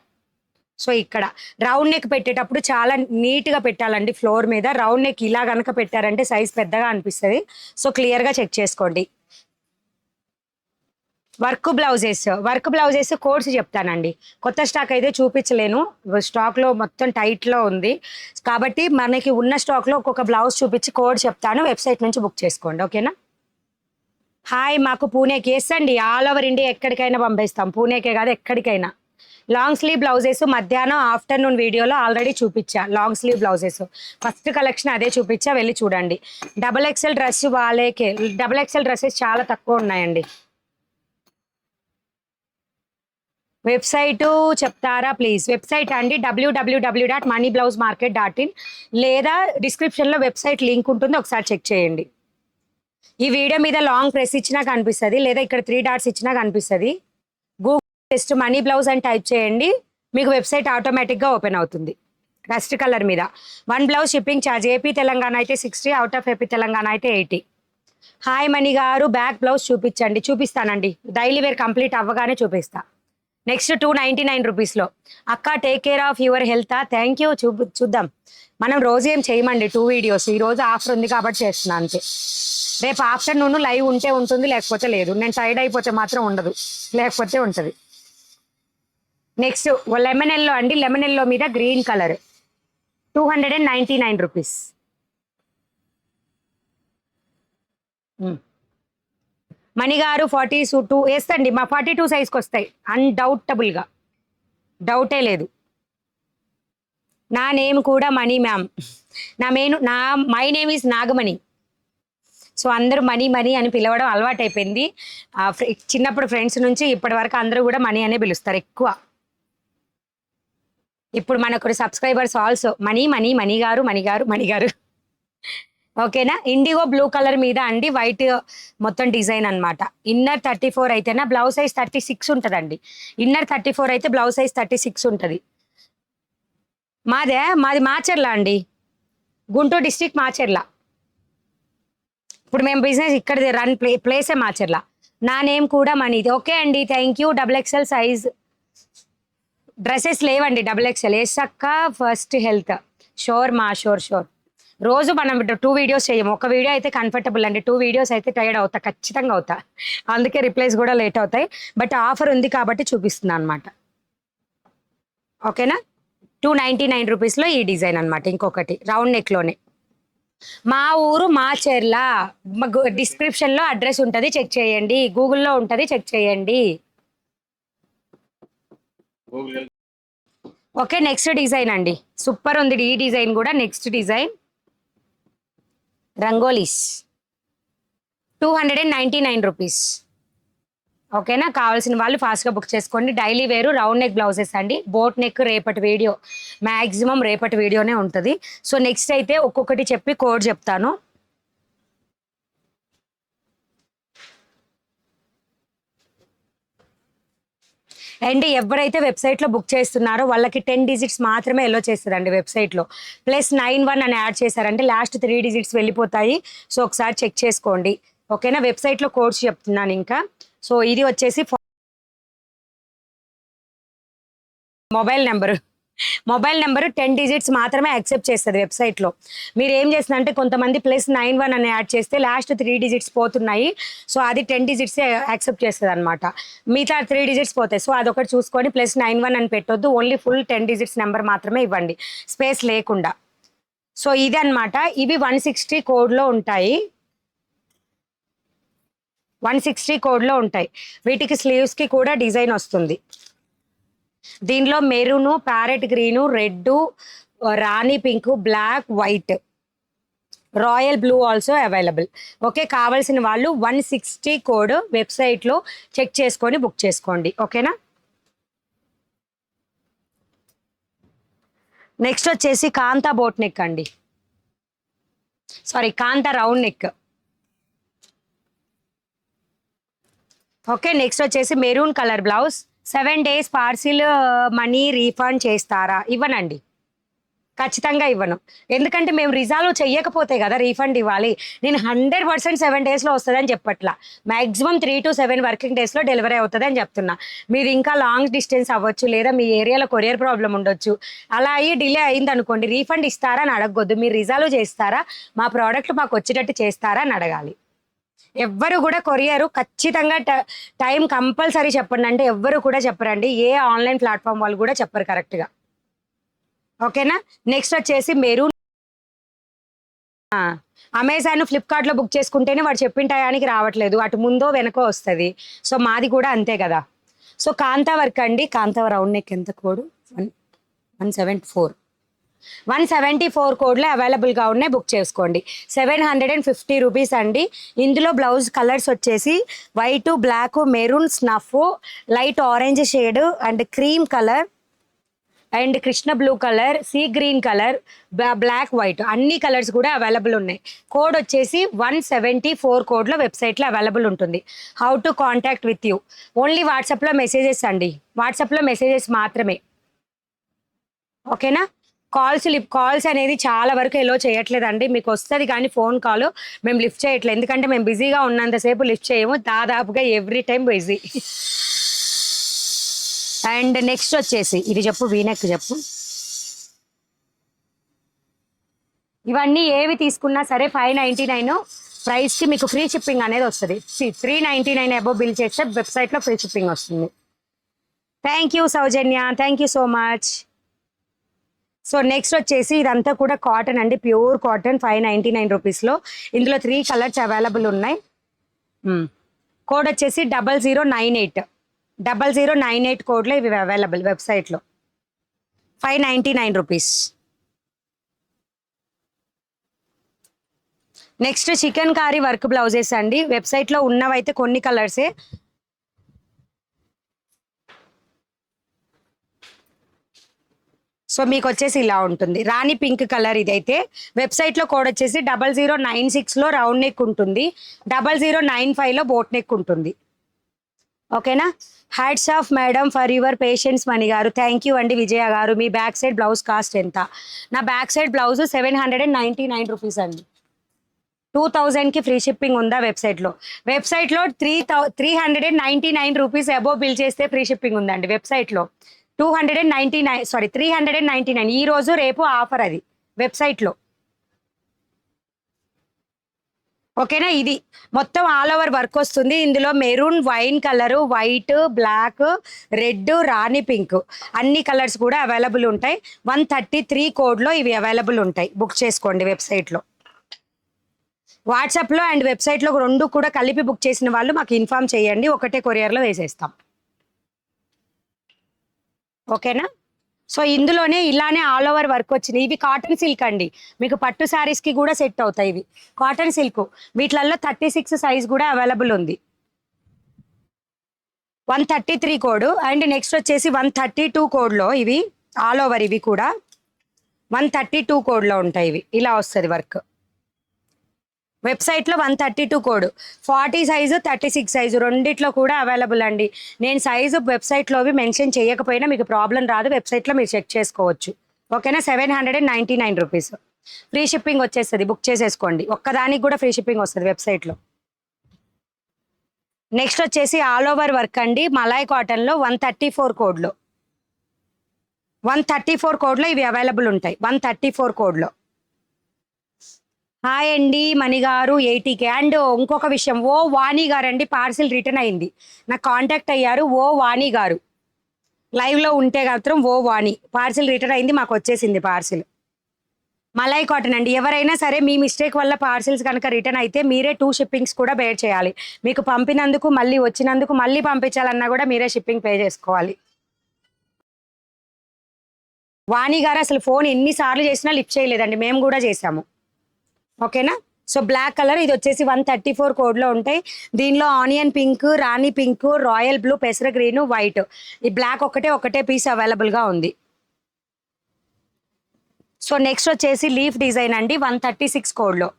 సో ఇక్కడ రౌండ్ నెక్ పెట్టేటప్పుడు చాలా నీట్గా పెట్టాలండి. ఫ్లోర్ మీద రౌండ్ నెక్ ఇలా కనుక పెట్టారంటే సైజ్ పెద్దగా అనిపిస్తుంది. సో క్లియర్గా చెక్ చేసుకోండి. వర్క్ బ్లౌజెస్ కోడ్స్ చెప్తానండి. కొత్త స్టాక్ అయితే చూపించలేను, స్టాక్లో మొత్తం టైట్లో ఉంది కాబట్టి మనకి ఉన్న స్టాక్లో ఒక్కొక్క బ్లౌజ్ చూపించి కోడ్ చెప్తాను, వెబ్సైట్ నుంచి బుక్ చేసుకోండి. ఓకేనా? హాయ్, మాకు పూణేకి ఎస్ అండి, ఆల్ ఓవర్ ఇండియా ఎక్కడికైనా పంపిస్తాం, పూణేకే కాదు ఎక్కడికైనా. లాంగ్ స్లీవ్ బ్లౌజెస్ మధ్యాహ్నం ఆఫ్టర్నూన్ వీడియోలో ఆల్రెడీ చూపించా. Long slew blouses first collection అదే చూపించా, వెళ్ళి చూడండి. XXL డ్రెస్ వాళ్ళకే, XXL డ్రెస్సెస్ చాలా తక్కువ ఉన్నాయండి. వెబ్సైటు చెప్తారా ప్లీజ్? వెబ్సైట్ అండి www.moneyblousemarket.in లేదా డిస్క్రిప్షన్లో వెబ్సైట్ లింక్ ఉంటుంది, ఒకసారి చెక్ చేయండి. ఈ వీడియో మీద లాంగ్ ప్రెస్ ఇచ్చినా కనిపిస్తుంది, లేదా ఇక్కడ 3 డాట్స్ ఇచ్చినా కనిపిస్తుంది. గూగుల్ జస్ట్ మనీ బ్లౌజ్ అని టైప్ చేయండి, మీకు వెబ్సైట్ ఆటోమేటిక్గా ఓపెన్ అవుతుంది. రస్ట్ కలర్ మీద 1 blouse shipping charge. AP Telangana అయితే 60, అవుట్ ఆఫ్ ఏపీ తెలంగాణ అయితే 80. హాయ్ మణి గారు, బ్యాక్ బ్లౌజ్ చూపించండి. చూపిస్తానండి, డైలీ వేర్ కంప్లీట్ అవ్వగానే చూపిస్తా. నెక్స్ట్ 299 రూపీస్లో. అక్క take care of your health. Thank you. చూద్దాం, మనం రోజు ఏం చేయమండి 2 వీడియోస్. ఈరోజు ఆఫర్ ఉంది కాబట్టి చేస్తున్నాను అంతే. రేపు ఆఫ్టర్నూన్ లైవ్ ఉంటే ఉంటుంది, లేకపోతే లేదు. నేను టైర్డ్ అయిపోతే మాత్రం ఉండదు, లేకపోతే ఉంటుంది. నెక్స్ట్ లెమన్ ఎల్లో అండి, లెమన్ ఎల్లో మీద గ్రీన్ కలర్ 299 రూపీస్. మణిగారు 42 వేస్తండి, మా 42 సైజ్కి వస్తాయి అన్డౌటబుల్గా, డౌటే లేదు. నా నేమ్ కూడా Mani ma'am. My name is Nagamani. So అందరూ మనీ అని పిలవడం అలవాటు అయిపోయింది. చిన్నప్పుడు ఫ్రెండ్స్ నుంచి ఇప్పటి వరకు అందరూ కూడా మనీ అనే పిలుస్తారు ఎక్కువ. ఇప్పుడు మనకు సబ్స్క్రైబర్స్ ఆల్సో మణి గారు. ఓకేనా? ఇండిగో బ్లూ కలర్ మీద అండి, వైట్ మొత్తం డిజైన్ అనమాట. ఇన్నర్ 34 అయితేనా బ్లౌజ్ సైజ్ 36 ఉంటుందండి. ఇన్నర్ 34 అయితే బ్లౌజ్ సైజ్ 36 ఉంటుంది. మాది మాచర్ల అండి, గుంటూరు డిస్ట్రిక్ట్ మాచర్ల. ఇప్పుడు మేము బిజినెస్ ఇక్కడ ప్లేసే మాచర్ల. నా నేమ్ కూడా మనీది. ఓకే అండి, thank you. XXL size dresses లేవండి. XXL వేసక్క ఫస్ట్ హెల్త్. Sure sure. రోజు మనం 2 వీడియోస్ చేయము, ఒక వీడియో అయితే కంఫర్టబుల్ అండి. 2 వీడియోస్ అయితే టైర్డ్ అవుతా, ఖచ్చితంగా అవుతా. అందుకే రిప్లైస్ కూడా లేట్ అవుతాయి. బట్ ఆఫర్ ఉంది కాబట్టి చూపిస్తున్నాను అనమాట. ఓకేనా? 299 రూపీస్లో ఈ డిజైన్ అనమాట. ఇంకొకటి రౌండ్ నెక్లోనే. మా ఊరు మాచెర్ల. డిస్క్రిప్షన్లో అడ్రస్ ఉంటుంది, చెక్ చేయండి. గూగుల్లో ఉంటుంది, చెక్ చేయండి. ఓకే, నెక్స్ట్ డిజైన్ అండి, సూపర్ ఉంది ఈ డిజైన్ కూడా. Next design rangolis 299 rupees. ఓకేనా? కావాల్సిన వాళ్ళు ఫాస్ట్గా బుక్ చేసుకోండి. డైలీ వేరు రౌండ్ నెక్ బ్లౌజెస్ అండి. బోట్ నెక్ రేపటి వీడియో, మ్యాక్సిమం రేపటి వీడియోనే ఉంటుంది. సో నెక్స్ట్ అయితే ఒక్కొక్కటి చెప్పి కోడ్ చెప్తాను. అండ్ ఎవరైతే వెబ్సైట్లో బుక్ చేస్తున్నారో వాళ్ళకి 10 డిజిట్స్ మాత్రమే ఎల్లో చేస్తుందండి వెబ్సైట్లో. +91 అని యాడ్ చేశారంటే లాస్ట్ 3 డిజిట్స్ వెళ్ళిపోతాయి. సో ఒకసారి చెక్ చేసుకోండి. ఓకేనా? వెబ్సైట్లో కోడ్స్ చెప్తున్నాను ఇంకా. సో ఇది వచ్చేసి మొబైల్ నెంబరు 10 డిజిట్స్ మాత్రమే యాక్సెప్ట్ చేస్తుంది వెబ్సైట్లో. మీరు ఏం చేస్తుందంటే కొంతమంది +91 అని యాడ్ చేస్తే లాస్ట్ 3 డిజిట్స్ పోతున్నాయి. సో అది 10 డిజిట్సే యాక్సెప్ట్ చేస్తుంది అనమాట. మిగతా 3 డిజిట్స్ పోతాయి. సో అదొకటి చూసుకొని +91 అని పెట్టొద్దు, ఓన్లీ ఫుల్ 10 డిజిట్స్ నెంబర్ మాత్రమే ఇవ్వండి, స్పేస్ లేకుండా. సో ఇది అనమాట. ఇవి 160 కోడ్లో ఉంటాయి. 160 కోడ్లో ఉంటాయి. వీటికి స్లీవ్స్కి కూడా డిజైన్ వస్తుంది. దీనిలో maroon, parrot green, red, rani pink, black, white, royal blue also available. Okay, కావాల్సిన వాళ్ళు 160 కోడ్ వెబ్సైట్లో చెక్ చేసుకొని బుక్ చేసుకోండి. ఓకేనా? నెక్స్ట్ వచ్చేసి కాంతా బోట్ నెక్ అండి, సారీ కాంతా రౌండ్ నెక్. ఓకే, నెక్స్ట్ వచ్చేసి maroon colour blouse. 7 days parcel money refund చేస్తారా? ఇవ్వనండి, ఖచ్చితంగా ఇవ్వను. ఎందుకంటే మేము రిజాల్వ్ చెయ్యకపోతే కదా రీఫండ్ ఇవ్వాలి. నేను 100% 7 డేస్‌లో వస్తదని చెప్పట్లా. మాక్సిమం 3-7 వర్కింగ్ డేస్‌లో డెలివరీ అవుతదని చెప్తున్నా. మీది ఇంకా లాంగ్ డిస్టెన్స్ అవ్వచ్చు, లేదా మీ ఏరియాలో కొరియర్ ప్రాబ్లమ్ ఉండొచ్చు. అలా అయ్యి డిలే అయిందనుకోండి, రీఫండ్ ఇస్తారా అని అడగొద్దు. మీరు రిజాల్వ్ చేస్తారా? మా ప్రోడక్ట్ మాకొచ్చేటట్టు చేస్తారా అని అడగాలి. ఎవ్వరు కూడా కొరియరు ఖచ్చితంగా టైం కంపల్సరీ చెప్పండి అంటే ఎవ్వరు కూడా చెప్పరండి. ఏ ఆన్‌లైన్ ప్లాట్‌ఫార్మ్ వాళ్ళు కూడా చెప్పరు కరెక్ట్‌గా. ఓకేనా? నెక్స్ట్ వచ్చేసి మెరూన్. అమెజాన్, ఫ్లిప్‌కార్ట్‌లో బుక్ చేసుకుంటేనే వాడు చెప్పిన టయానికి రావట్లేదు. అటు ముందో వెనకో వస్తది. సో, మాది కూడా అంతే గదా! సో, కాంతా వర్క్ అండి. కాంతా రౌండ్ నెక్ ఎంత కోడ్? 174. 174 కోడ్‌లో అవైలబుల్‌గా ఉన్నాయి. బుక్ చేసుకోండి. 750 రూపీస్ అండి. ఇందులో బ్లౌజ్ కలర్స్ వచ్చేసి white, black, maroon, snuff, light orange shade and cream colour and Krishna blue colour, sea green colour, black white అన్ని కలర్స్ కూడా అవైలబుల్ ఉన్నాయి. కోడ్ వచ్చేసి 174 కోడ్లో వెబ్సైట్లో అవైలబుల్ ఉంటుంది. How to contact with you? Only వాట్సాప్లో మెసేజెస్ అండి. వాట్సాప్లో మెసేజెస్ మాత్రమే. ఓకేనా? కాల్స్ అనేది చాలా వరకు ఎలో చేయట్లేదండి. మీకు వస్తుంది కానీ ఫోన్ కాల్ మేము లిఫ్ట్ చేయట్లేదు. ఎందుకంటే మేము బిజీగా ఉన్నంతసేపు లిఫ్ట్ చేయము. దాదాపుగా every time busy. And next వచ్చేసి ఇది చెప్పు, వీనెక్ చెప్పు. ఇవన్నీ ఏవి తీసుకున్నా సరే 599 ప్రైస్కి మీకు ఫ్రీ షిప్పింగ్ అనేది వస్తుంది. 399 అబోవ్ బిల్ చేస్తే వెబ్సైట్లో ఫ్రీ షిప్పింగ్ వస్తుంది. Thank you Soujanya, thank you so much. So next వచ్చేసి ఇదంతా కూడా కాటన్ అండి, ప్యూర్ కాటన్, 599 రూపీస్లో. ఇందులో 3 కలర్స్ అవైలబుల్ ఉన్నాయి. కోడ్ వచ్చేసి 0098. 0098 కోడ్లో ఇవి అవైలబుల్ వెబ్సైట్లో. 599 rupees. Next chikankari work blouses అండి. వెబ్సైట్లో ఉన్నవైతే కొన్ని కలర్సే. సో మీకు వచ్చేసి ఇలా ఉంటుంది. రాణి పింక్ కలర్ ఇదైతే. వెబ్సైట్లో కోడ్ వచ్చేసి 0096లో రౌండ్ నెక్ ఉంటుంది, 0095లో బోట్ నెక్ ఉంటుంది. ఓకేనా? Hats off madam for your patience Mani garu. Thank you అండి విజయ గారు. మీ బ్యాక్ సైడ్ బ్లౌజ్ కాస్ట్ ఎంత? నా బ్యాక్ సైడ్ బ్లౌజ్ 799 రూపీస్ అండి. 2000కి ఫ్రీ షిప్పింగ్ ఉందా వెబ్సైట్లో? వెబ్సైట్లో 399 రూపీస్ అబోవ్ బిల్ చేస్తే ఫ్రీ షిప్పింగ్ ఉందండి వెబ్సైట్లో. 399 ఈ రోజు రేపు ఆఫర్ అది వెబ్సైట్లో. ఓకేనా? ఇది మొత్తం ఆల్ ఓవర్ వర్క్ వస్తుంది. ఇందులో maroon, wine colour, white, black, red, rani pink అన్ని కలర్స్ కూడా అవైలబుల్ ఉంటాయి. 133 కోడ్లో ఇవి అవైలబుల్ ఉంటాయి. బుక్ చేసుకోండి వెబ్సైట్లో. వాట్సాప్లో అండ్ వెబ్సైట్లో రెండు కూడా కలిపి బుక్ చేసిన వాళ్ళు మాకు ఇన్ఫామ్ చేయండి, ఒకటే కొరియర్లో వేసేస్తాం. ఓకేనా? సో ఇందులోనే ఇలానే ఆల్ ఓవర్ వర్క్ వచ్చినాయి. ఇవి కాటన్ సిల్క్ అండి. మీకు పట్టు శారీస్కి కూడా సెట్ అవుతాయి. ఇవి కాటన్ సిల్క్. వీటిలలో 36 సైజ్ కూడా అవైలబుల్ ఉంది. 133 కోడ్. అండ్ నెక్స్ట్ వచ్చేసి 132 కోడ్లో ఇవి ఆల్ ఓవర్. ఇవి కూడా 132 కోడ్లో ఉంటాయి. ఇవి ఇలా వస్తుంది వర్క్. వెబ్సైట్లో 132 కోడ్. 40 సైజు, 36 సైజు రెండిట్లో కూడా అవైలబుల్ అండి. నేను సైజు వెబ్సైట్లోవి మెన్షన్ చేయకపోయినా మీకు ప్రాబ్లం రాదు. వెబ్సైట్లో మీరు చెక్ చేసుకోవచ్చు. ఓకేనా? 799 రూపీస్ ఫ్రీ షిప్పింగ్ వచ్చేస్తుంది. బుక్ చేసేసుకోండి. ఒక్కదానికి కూడా ఫ్రీ షిప్పింగ్ వస్తుంది వెబ్సైట్లో. నెక్స్ట్ వచ్చేసి ఆల్ ఓవర్ వర్క్ అండి, మలాయ్ కాటన్లో 134 కోడ్లో. 134 కోడ్లో ఇవి అవైలబుల్ ఉంటాయి. 134 కోడ్లో. హాయ్ అండి మణిగారు 80K. అండ్ ఇంకొక విషయం, ఓ వాణి గారు అండి పార్సిల్ రిటర్న్ అయింది. నాకు కాంటాక్ట్ అయ్యారు. ఓ వాణి గారు లైవ్లో ఉంటే మాత్రం ఓ వాణి పార్సిల్ రిటర్న్ అయింది, మాకు వచ్చేసింది పార్సిల్. మలాయ్ కాటన్ అండి. ఎవరైనా సరే మీ మిస్టేక్ వల్ల పార్సిల్స్ కనుక రిటర్న్ అయితే మీరే 2 షిప్పింగ్స్ కూడా బేర్ చేయాలి. మీకు పంపినందుకు మళ్ళీ వచ్చినందుకు మళ్ళీ పంపించాలన్నా కూడా మీరే షిప్పింగ్ పే చేసుకోవాలి. వాణి గారు అసలు ఫోన్ ఎన్నిసార్లు చేసినా లిఫ్ట్ చేయలేదండి, మేము కూడా చేసాము. ఓకేనా? సో బ్లాక్ కలర్ ఇది వచ్చేసి 134 కోడ్లో ఉంటాయి. దీనిలో ఆనియన్ పింక్, రాణి పింక్, రాయల్ బ్లూ, పెసర గ్రీన్, వైట్, ఈ బ్లాక్ ఒకటే పీస్ అవైలబుల్గా ఉంది. సో నెక్స్ట్ వచ్చేసి లీఫ్ డిజైన్ అండి, 136 కోడ్లో.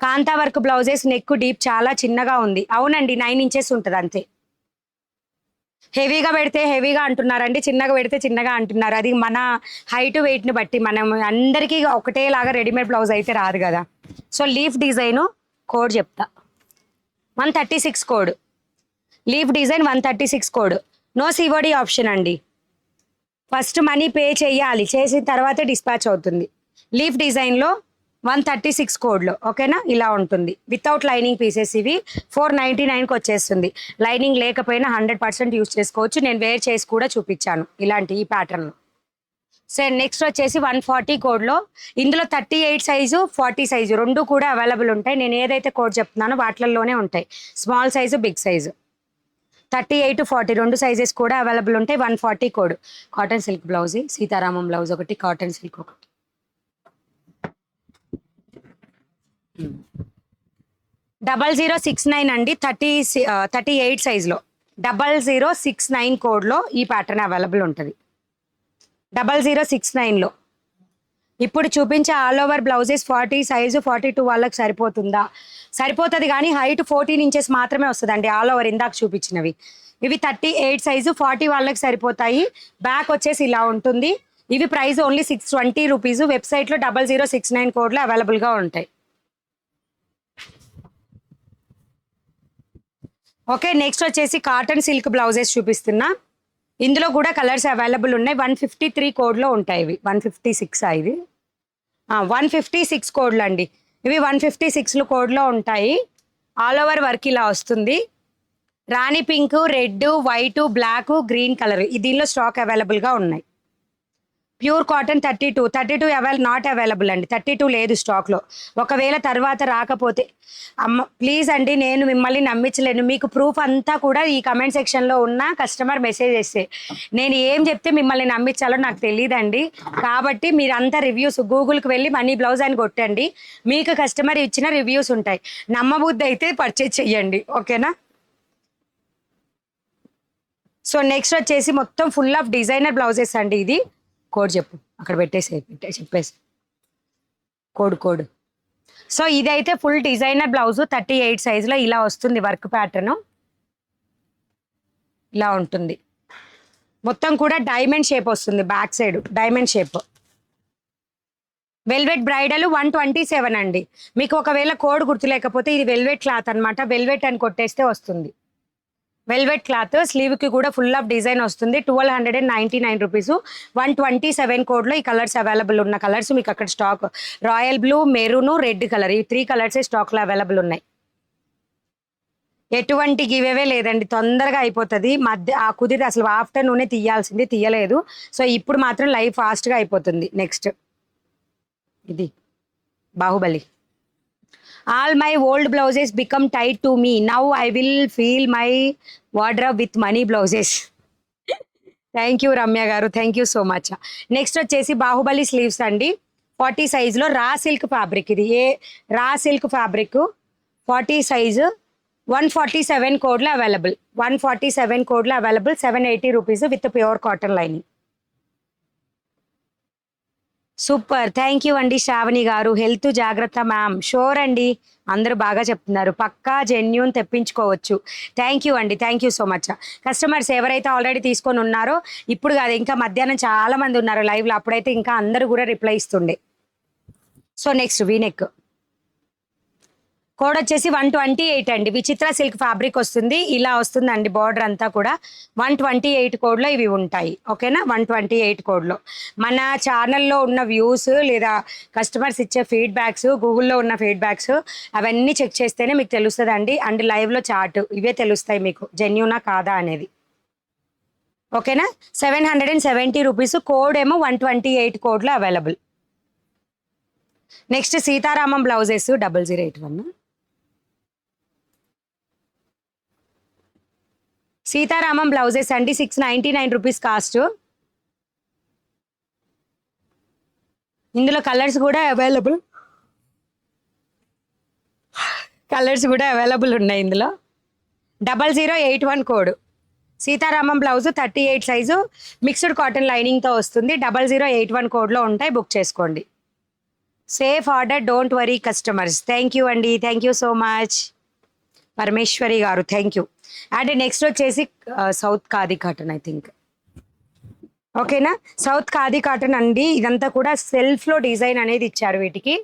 కాంతా వర్క్ బ్లౌజెస్. నెక్ డీప్ చాలా చిన్నగా ఉంది. అవునండి, 9 ఇంచెస్ ఉంటుంది అంతే. హెవీగా పెడితే హెవీగా అంటున్నారండి, చిన్నగా పెడితే చిన్నగా అంటున్నారు. అది మన హైట్ వెయిట్ని బట్టి, మనం అందరికీ ఒకటేలాగా రెడీమేడ్ బ్లౌజ్ అయితే రాదు కదా. సో లీఫ్ డిజైను కోడ్ చెప్తా, 136 code. Leaf design 136 code. No COD option అండి. ఫస్ట్ మనీ పే చేయాలి, చేసిన తర్వాతే డిస్పాచ్ అవుతుంది. లీఫ్ డిజైన్లో 136 కోడ్లో, ఓకేనా. ఇలా ఉంటుంది వితౌట్ లైనింగ్ పీసెస్. ఇవి 499కి వచ్చేస్తుంది. లైనింగ్ లేకపోయినా 100% యూస్ చేసుకోవచ్చు. నేను వేర్ చేసి కూడా చూపించాను ఇలాంటి ఈ ప్యాటర్న్లో. సరే నెక్స్ట్ వచ్చేసి 140 కోడ్లో. ఇందులో 38 సైజు 40 సైజు రెండు కూడా అవైలబుల్ ఉంటాయి. నేను ఏదైతే కోడ్ చెప్తున్నానో వాటిల్లోనే ఉంటాయి. స్మాల్ సైజు, బిగ్ సైజు, 38 40 రెండు సైజెస్ కూడా అవైలబుల్ ఉంటాయి. 140 code. Cotton silk blouse, Sitaramam blouse ఒకటి, కాటన్ సిల్క్ ఒకటి. 0069 అండి, 38 సైజులో 0069 కోడ్లో ఈ ప్యాటర్న్ అవైలబుల్ ఉంటుంది. 0069లో ఇప్పుడు చూపించే ఆల్ ఓవర్ బ్లౌజెస్ 40 సైజు 42 వాళ్ళకి సరిపోతుందా? సరిపోతుంది, కానీ హైట్ 14 ఇంచెస్ మాత్రమే వస్తుందండి ఆల్ ఓవర్ ఇందాక చూపించినవి. ఇవి 38 సైజు 40 వాళ్ళకి సరిపోతాయి. బ్యాక్ వచ్చేసి ఇలా ఉంటుంది. ఇవి ప్రైస్ ఓన్లీ 620 రూపీస్. వెబ్సైట్లో 0069 కోడ్లో అవైలబుల్గా ఉంటాయి. ఓకే, నెక్స్ట్ వచ్చేసి కాటన్ సిల్క్ బ్లౌజెస్ చూపిస్తున్నా. ఇందులో కూడా కలర్స్ అవైలబుల్ ఉన్నాయి. 153 కోడ్లో ఉంటాయి. ఇవి 156 ఇది 156 కోడ్లు అండి. ఇవి 156 కోడ్లో ఉంటాయి. ఆల్ ఓవర్ వర్క్ ఇలా వస్తుంది. Rani pink, red, white, black, green colour దీనిలో స్టాక్ అవైలబుల్గా ఉన్నాయి. ప్యూర్ కాటన్ 32 నాట్ అవైలబుల్ అండి. 32 లేదు స్టాక్లో. ఒకవేళ తర్వాత రాకపోతే అమ్మ ప్లీజ్ అండి, నేను మిమ్మల్ని నమ్మించలేను. మీకు ప్రూఫ్ అంతా కూడా ఈ కమెంట్ సెక్షన్లో ఉన్న కస్టమర్ మెసేజ్ చేస్తే నేను ఏం చెప్తే మిమ్మల్ని నమ్మించాలో నాకు తెలియదండి. కాబట్టి మీరంతా రివ్యూస్ గూగుల్కి వెళ్ళి మనీ బ్లౌజ్ అని కొట్టండి. మీకు కస్టమర్ ఇచ్చిన రివ్యూస్ ఉంటాయి. నమ్మబుద్ధి అయితే పర్చేజ్ చెయ్యండి, ఓకేనా. సో నెక్స్ట్ వచ్చేసి మొత్తం ఫుల్ ఆఫ్ డిజైనర్ బ్లౌజెస్ అండి. ఇది కోడ్ చెప్పు, అక్కడ చెప్పేసి కోడ్. సో ఇదైతే ఫుల్ డిజైనర్ బ్లౌజ్ 38 సైజులో ఇలా వస్తుంది. వర్క్ ప్యాటర్న్ ఇలా ఉంటుంది. మొత్తం కూడా డైమండ్ షేప్ వస్తుంది. Back side diamond shape. Velvet bridal 127 అండి. మీకు ఒకవేళ కోడ్ గుర్తులేకపోతే ఇది వెల్వెట్ క్లాత్ అనమాట. వెల్వెట్ అని కొట్టేస్తే వస్తుంది. వెల్వెట్ క్లాత్, స్లీవ్కి కూడా ఫుల్ ఆఫ్ డిజైన్ వస్తుంది. 1299 రూపీస్. 127 కోడ్లో ఈ కలర్స్ అవైలబుల్ ఉన్న కలర్స్ మీకు అక్కడ stock. Royal blue, maroon, red colour ఈ 3 కలర్సే స్టాక్లో అవైలబుల్ ఉన్నాయి. ఎటువంటి గివేవే లేదండి, తొందరగా అయిపోతుంది. కుదిరి అసలు ఆఫ్టర్నూనే తీయాల్సింది, తీయలేదు. సో ఇప్పుడు మాత్రం లైవ్ ఫాస్ట్గా అయిపోతుంది. నెక్స్ట్ ఇది Baahubali. All my old blouses become tight to me. Now I will fill my wardrobe with money blouses. Thank you Ramya garu, thank you so much. Next వచ్చేసి బాహుబలి స్లీవ్స్ అండి. 40 సైజులో రా సిల్క్ ఫ్యాబ్రిక్. ఇది raw silk fabric 40 size 147 కోడ్లో available. 147 కోడ్లో available. 780 rupees with pure cotton lining. Super, thank you అండి శ్రావణి గారు. Health జాగ్రత్త ma'am. షోర్ అండి, అందరూ బాగా చెప్తున్నారు. పక్కా జెన్యూన్ తెప్పించుకోవచ్చు. థ్యాంక్ యూ అండి, thank you so much. Customers ఎవరైతే ఆల్రెడీ తీసుకొని ఉన్నారో, ఇప్పుడు కాదు ఇంకా మధ్యాహ్నం చాలా మంది ఉన్నారు లైవ్లో, అప్పుడైతే ఇంకా అందరూ కూడా రిప్లై ఇస్తుండే. సో నెక్స్ట్ వీనెక్ కోడ్ వచ్చేసి 128 అండి. విచిత్ర సిల్క్ ఫ్యాబ్రిక్ వస్తుంది. ఇలా వస్తుందండి బార్డర్ అంతా కూడా. 128 కోడ్లో ఇవి ఉంటాయి, ఓకేనా. 128 కోడ్లో మన ఛానల్లో ఉన్న వ్యూస్ లేదా కస్టమర్స్ ఇచ్చే ఫీడ్బ్యాక్స్, గూగుల్లో ఉన్న ఫీడ్బ్యాక్స్ అవన్నీ చెక్ చేస్తేనే మీకు తెలుస్తుందండి. అండ్ లైవ్లో చార్ట్ ఇవే తెలుస్తాయి మీకు జెన్యూనా కాదా అనేది, ఓకేనా. 770 రూపీస్. కోడ్ ఏమో 128 కోడ్లో available. Next Sita Ramam blouses 0081. Sita Ramam blouses అండి 699 రూపీస్ కాస్ట్. ఇందులో కలర్స్ కూడా అవైలబుల్ ఉన్నాయి. ఇందులో 0081 code. Sita Ramam blouse 38 size mixed cotton లైనింగ్తో వస్తుంది. 0081 కోడ్లో ఉంటాయి, బుక్ చేసుకోండి. Safe order, don't worry customers. Thank you అండి, thank you so much. Parameshwari garu thank you. And next వచ్చేసి south khadi cotton I think. ఓకేనా, సౌత్ ఖాదీ కాటన్ అండి. ఇదంతా కూడా సెల్ఫ్లో డిజైన్ అనేది ఇచ్చారు వీటికి.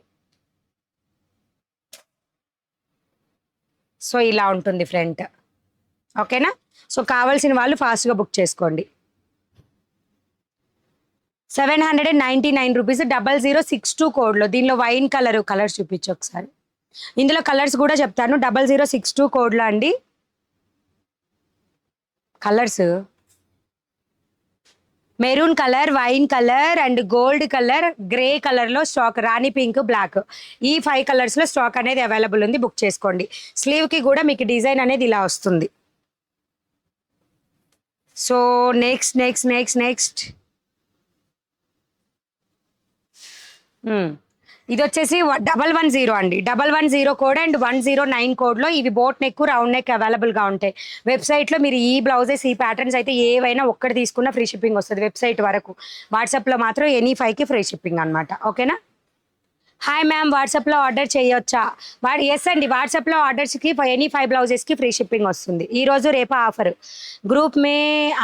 సో ఇలా ఉంటుంది ఫ్రంట్. ఓకేనా, సో కావాల్సిన వాళ్ళు ఫాస్ట్గా బుక్ చేసుకోండి. 799 రూపీస్ 0062 కోడ్లో. దీనిలో వైన్ కలర్స్ చూపించు ఒకసారి. ఇందులో కలర్స్ కూడా చెప్తాను. 0062 కోడ్లో అండి colours. Maroon colour, wine colour and gold colour, grey కలర్లో స్టాక్, రాణి పింక్, బ్లాక్, ఈ 5 కలర్స్లో స్టాక్ అనేది అవైలబుల్ ఉంది. బుక్ చేసుకోండి. స్లీవ్కి కూడా మీకు డిజైన్ అనేది ఇలా వస్తుంది. So next next next next ఇది వచ్చేసి 110 అండి. 110 కోడ్ అండ్ 109 కోడ్లో ఇవి బోట్ నెక్, రౌండ్ నెక్ అవైలబుల్గా ఉంటాయి. వెబ్సైట్లో మీరు ఈ బ్లౌజెస్, ఈ ప్యాటర్న్స్ అయితే ఏవైనా ఒక్కటి తీసుకున్న ఫ్రీ షిప్పింగ్ వస్తుంది వెబ్సైట్ వరకు. వాట్సాప్లో మాత్రం ఎనీ 5కి ఫ్రీ షిప్పింగ్ అనమాట. ఓకేనా. హాయ్ మ్యామ్, వాట్సాప్లో ఆర్డర్ చేయొచ్చా? ఎస్ అండి, వాట్సాప్లో ఆర్డర్స్కి ఎనీ 5 బ్లౌజెస్కి ఫ్రీ షిప్పింగ్ వస్తుంది. ఈరోజు రేపు ఆఫర్. గ్రూప్ మే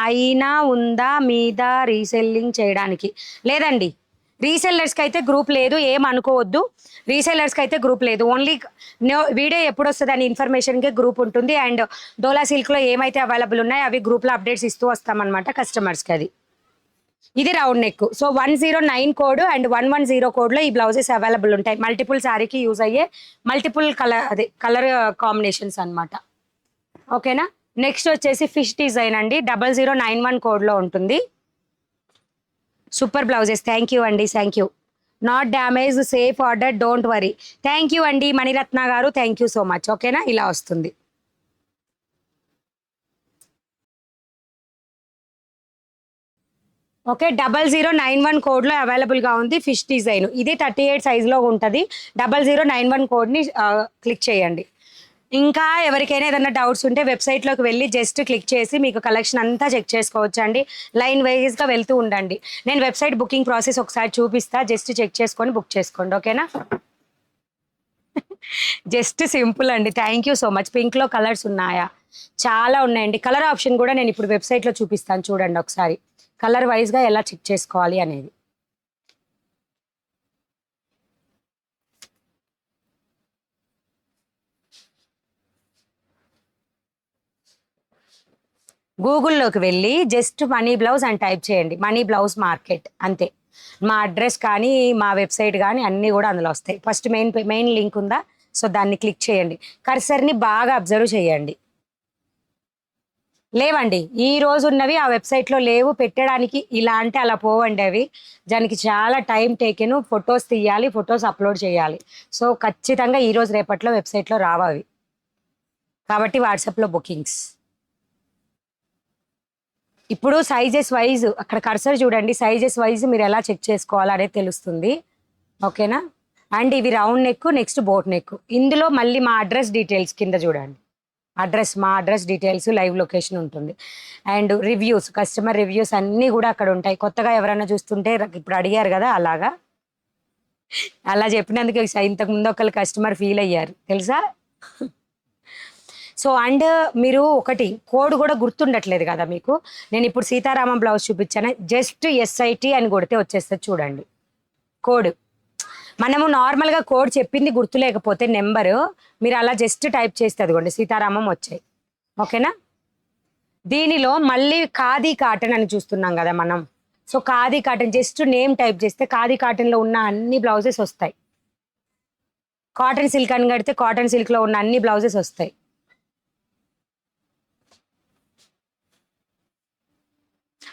అయినా ఉందా మీద రీసెల్లింగ్ చేయడానికి? లేదండి, రీసెల్లర్స్కి అయితే గ్రూప్ లేదు, ఏం అనుకోవద్దు. రీసెల్లర్స్కి అయితే గ్రూప్ లేదు. ఓన్లీ వీడియో ఎప్పుడు వస్తుంది అని ఇన్ఫర్మేషన్కి గ్రూప్ ఉంటుంది. అండ్ డోలా సిల్క్లో ఏమైతే అవైలబుల్ ఉన్నాయో అవి గ్రూప్లో అప్డేట్స్ ఇస్తూ వస్తామన్నమాట కస్టమర్స్కి. అది ఇది round neck. So 109 code and 110 కోడ్లో ఈ బ్లౌజెస్ అవైలబుల్ ఉంటాయి. మల్టిపుల్ శారీకి యూజ్ అయ్యే మల్టిపుల్ కలర్ కాంబినేషన్స్ అనమాట. ఓకేనా. నెక్స్ట్ వచ్చేసి ఫిష్ డిజైన్ అండి. 0091 కోడ్లో ఉంటుంది. Super blouses. థ్యాంక్ యూ అండి, thank you. Not damage, safe order, don't worry. Thank you అండి మణిరత్న గారు, థ్యాంక్ యూ సో మచ్. ఓకేనా, ఇలా వస్తుంది. ఓకే, 0091 కోడ్లో అవైలబుల్గా ఉంది ఫిష్ డిజైన్. ఇది 38 సైజులో ఉంటుంది. 0091 కోడ్ని క్లిక్ చేయండి. ఇంకా ఎవరికైనా ఏదైనా డౌట్స్ ఉంటే వెబ్సైట్లోకి వెళ్ళి జస్ట్ క్లిక్ చేసి మీకు కలెక్షన్ అంతా చెక్ చేసుకోవచ్చు అండి. లైన్ వైజ్గా వెళ్తూ ఉండండి. నేను వెబ్సైట్ బుకింగ్ ప్రాసెస్ ఒకసారి చూపిస్తా, జస్ట్ చెక్ చేసుకొని బుక్ చేసుకోండి. ఓకేనా. జస్ట్ సింపుల్ అండి. Thank you so much. పింక్లో కలర్స్ ఉన్నాయా? చాలా ఉన్నాయండి. కలర్ ఆప్షన్ కూడా నేను ఇప్పుడు వెబ్సైట్లో చూపిస్తాను, చూడండి ఒకసారి కలర్ వైజ్గా ఎలా చెక్ చేసుకోవాలి అనేది. గూగుల్లోకి వెళ్ళి జస్ట్ మనీ బ్లౌజ్ అని టైప్ చేయండి. మనీ బ్లౌజ్ మార్కెట్ అంతే. మా అడ్రస్ కానీ మా వెబ్సైట్ కానీ అన్నీ కూడా అందులో వస్తాయి. ఫస్ట్ మెయిన్ లింక్ ఉందా, సో దాన్ని క్లిక్ చేయండి. కర్సర్ని బాగా అబ్జర్వ్ చేయండి. లేవండి, ఈ రోజు ఉన్నవి ఆ వెబ్సైట్లో లేవు పెట్టడానికి. ఇలా అంటే అలా పోవండి అవి. దానికి చాలా టైం టేకెను. ఫొటోస్ తీయాలి, ఫొటోస్ అప్లోడ్ చేయాలి. సో ఖచ్చితంగా ఈరోజు రేపట్లో వెబ్సైట్లో రావవి. కాబట్టి వాట్సాప్లో బుకింగ్స్. ఇప్పుడు సైజెస్ వైజ్ అక్కడ కర్సర్ చూడండి. సైజెస్ వైజ్ మీరు ఎలా చెక్ చేసుకోవాలో అనేది తెలుస్తుంది. ఓకేనా. అండ్ ఇవి round neck, next boat neck. ఇందులో మళ్ళీ మా అడ్రస్ డీటెయిల్స్ కింద చూడండి. మా అడ్రస్ డీటెయిల్స్, లైవ్ లొకేషన్ ఉంటుంది. అండ్ రివ్యూస్, కస్టమర్ రివ్యూస్ అన్నీ కూడా అక్కడ ఉంటాయి. కొత్తగా ఎవరైనా చూస్తుంటే ఇప్పుడు అడిగారు కదా, అలాగా అలా చెప్పినందుకు ఇంతకుముందు ఒకళ్ళు కస్టమర్ ఫీల్ అయ్యారు తెలుసా. సో అండ్ మీరు ఒకటి కోడ్ కూడా గుర్తుండట్లేదు కదా మీకు. నేను ఇప్పుడు సీతారామం బ్లౌజ్ చూపించాను. జస్ట్ SIT అని కొడితే వచ్చేస్తుంది చూడండి కోడ్. మనము నార్మల్గా కోడ్ చెప్పింది గుర్తు లేకపోతే నెంబరు మీరు అలా జస్ట్ టైప్ చేస్తే అదిగోండి సీతారామం వచ్చాయి. ఓకేనా. దీనిలో మళ్ళీ ఖాదీ కాటన్ అని చూస్తున్నాం కదా మనం. So khadi cotton just name type చేస్తే ఖాదీ కాటన్లో ఉన్న అన్ని బ్లౌజెస్ వస్తాయి. కాటన్ సిల్క్ అని కడితే కాటన్ సిల్క్లో ఉన్న అన్ని బ్లౌజెస్ వస్తాయి.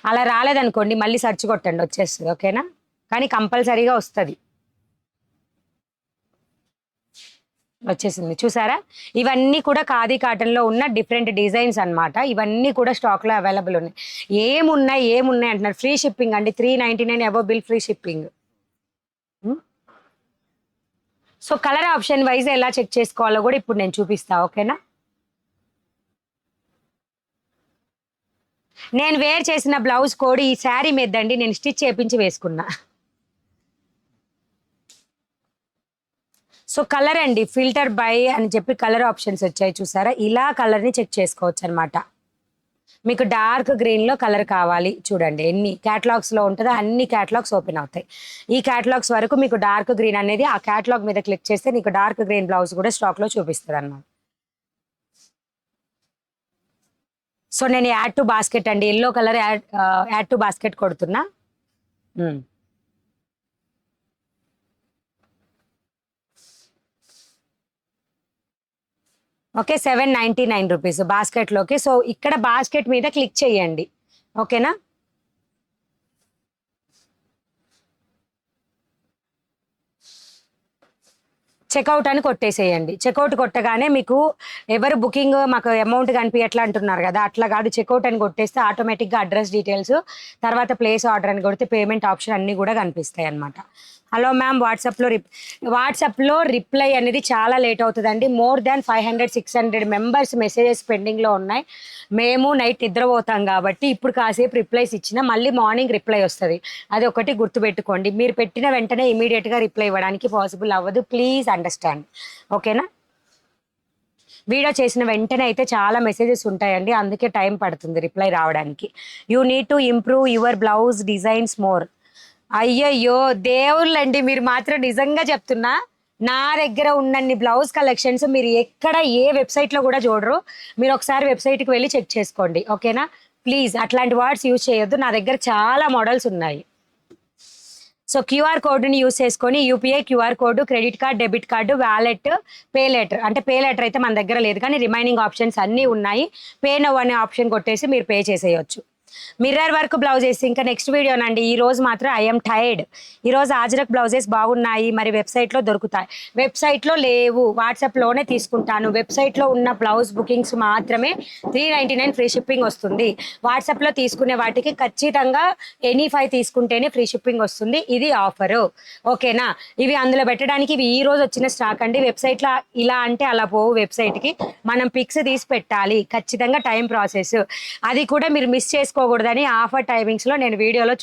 అలా రాలేదనుకోండి మళ్ళీ సెర్చ్ కొట్టండి, వచ్చేస్తుంది. ఓకేనా. కానీ కంపల్సరీగా వస్తుంది. వచ్చేసింది చూసారా. ఇవన్నీ కూడా ఖాదీ కాటన్లో ఉన్న డిఫరెంట్ డిజైన్స్ అన్నమాట. ఇవన్నీ కూడా స్టాక్లో అవైలబుల్ ఉన్నాయి. ఏమున్నాయి అంటున్నారు. ఫ్రీ షిప్పింగ్ అండి. 399 above bill free shipping. So colour option wise ఎలా చెక్ చేసుకోవాలో కూడా ఇప్పుడు నేను చూపిస్తా. ఓకేనా. నేను వేర్ చేసిన బ్లౌజ్ కోడ్ ఈ శారీ మీదండి. నేను స్టిచ్ చేయించి వేసుకున్నా. సో కలర్ అండి, ఫిల్టర్ బై అని చెప్పి కలర్ ఆప్షన్స్ వచ్చాయి చూసారా, ఇలా కలర్ని చెక్ చేసుకోవచ్చు అనమాట. మీకు డార్క్ గ్రీన్లో కలర్ కావాలి చూడండి, ఎన్ని క్యాటలాగ్స్లో ఉంటుందో అన్ని క్యాటలాగ్స్ ఓపెన్ అవుతాయి. ఈ క్యాటలాగ్స్ వరకు మీకు డార్క్ గ్రీన్ అనేది ఆ క్యాటలాగ్ మీద క్లిక్ చేస్తే నీకు డార్క్ గ్రీన్ బ్లౌజ్ కూడా స్టాక్లో చూపిస్తుంది అన్నమాట. సో నేను యాడ్ టు బాస్కెట్ అండి, yellow colour add to basket కొడుతున్నా. ఓకే, 799 రూపీస్ బాస్కెట్లోకి. సో ఇక్కడ బాస్కెట్ మీద క్లిక్ చేయండి, ఓకేనా. చెక్అవుట్ అని కొట్టేసేయండి. చెక్అవుట్ కొట్టగానే మీకు ఎవరు బుకింగ్ మాకు అమౌంట్ కనిపించట్లా అంటున్నారు కదా, అట్లా కాదు, చెక్అవుట్ అని కొట్టేస్తే ఆటోమేటిక్గా అడ్రస్ డీటెయిల్స్, తర్వాత ప్లేస్ ఆర్డర్ అని కొడితే పేమెంట్ ఆప్షన్ అన్నీ కూడా కనిపిస్తాయి అనమాట. హలో మ్యామ్, వాట్సాప్లో రిప్లై అనేది చాలా లేట్ అవుతుందండి. మోర్ దాన్ 500-600 మెంబర్స్ మెసేజెస్ పెండింగ్లో ఉన్నాయి. మేము నైట్ నిద్రపోతాం కాబట్టి ఇప్పుడు కాసేపు రిప్లైస్ ఇచ్చినా మళ్ళీ మార్నింగ్ రిప్లై వస్తుంది. అది ఒకటి గుర్తుపెట్టుకోండి. మీరు పెట్టిన వెంటనే ఇమీడియట్గా రిప్లై ఇవ్వడానికి పాసిబుల్ అవ్వదు, ప్లీజ్ అండర్స్టాండ్, ఓకేనా. వీడియో చేసిన వెంటనే అయితే చాలా మెసేజెస్ ఉంటాయండి, అందుకే టైం పడుతుంది రిప్లై రావడానికి. You need to improve your blouse designs more. అయ్యయ్యో దేవుళ్ళండి, మీరు మాత్రం నిజంగా చెప్తున్నా, నా దగ్గర ఉన్నన్ని బ్లౌజ్ కలెక్షన్స్ మీరు ఎక్కడ ఏ వెబ్సైట్లో కూడా చూడరు. మీరు ఒకసారి వెబ్సైట్కి వెళ్ళి చెక్ చేసుకోండి, ఓకేనా. ప్లీజ్ అట్లాంటి వర్డ్స్ యూజ్ చేయొద్దు, నా దగ్గర చాలా మోడల్స్ ఉన్నాయి. సో క్యూఆర్ కోడ్ని యూజ్ చేసుకొని UPI QR code, credit card, debit card, wallet, pay later. అంటే పే లెటర్ అయితే మన దగ్గర లేదు, కానీ రిమైనింగ్ ఆప్షన్స్ అన్నీ ఉన్నాయి. పే నౌ అనే ఆప్షన్ కొట్టేసి మీరు పే చేసేయచ్చు. మిర్రర్ వర్క్ బ్లౌజెస్ ఇంకా నెక్స్ట్ వీడియోనండి. ఈ రోజు మాత్రం ఐఎమ్ టైర్డ్. ఈరోజు ఆజరక్ బ్లౌజెస్ బాగున్నాయి, మరి వెబ్సైట్లో దొరుకుతాయి. వెబ్సైట్లో లేవు, వాట్సాప్లోనే తీసుకుంటాను. వెబ్సైట్లో ఉన్న బ్లౌజ్ బుకింగ్స్ మాత్రమే 399 ఫ్రీ షిప్పింగ్ వస్తుంది. వాట్సాప్లో తీసుకునే వాటికి ఖచ్చితంగా ఎనీ 5 తీసుకుంటేనే ఫ్రీ షిప్పింగ్ వస్తుంది. ఇది ఆఫరు, ఓకేనా. ఇవి అందులో పెట్టడానికి ఇవి ఈ రోజు వచ్చిన స్టాక్ అండి. వెబ్సైట్లో ఇలా అంటే అలా పోవు, వెబ్సైట్కి మనం పిక్స్ తీసి పెట్టాలి, ఖచ్చితంగా టైం ప్రాసెస్. అది కూడా మీరు మిస్ చేసుకోకూడదని ఆఫర్ టైమింగ్స్లో నేను వీడియోలో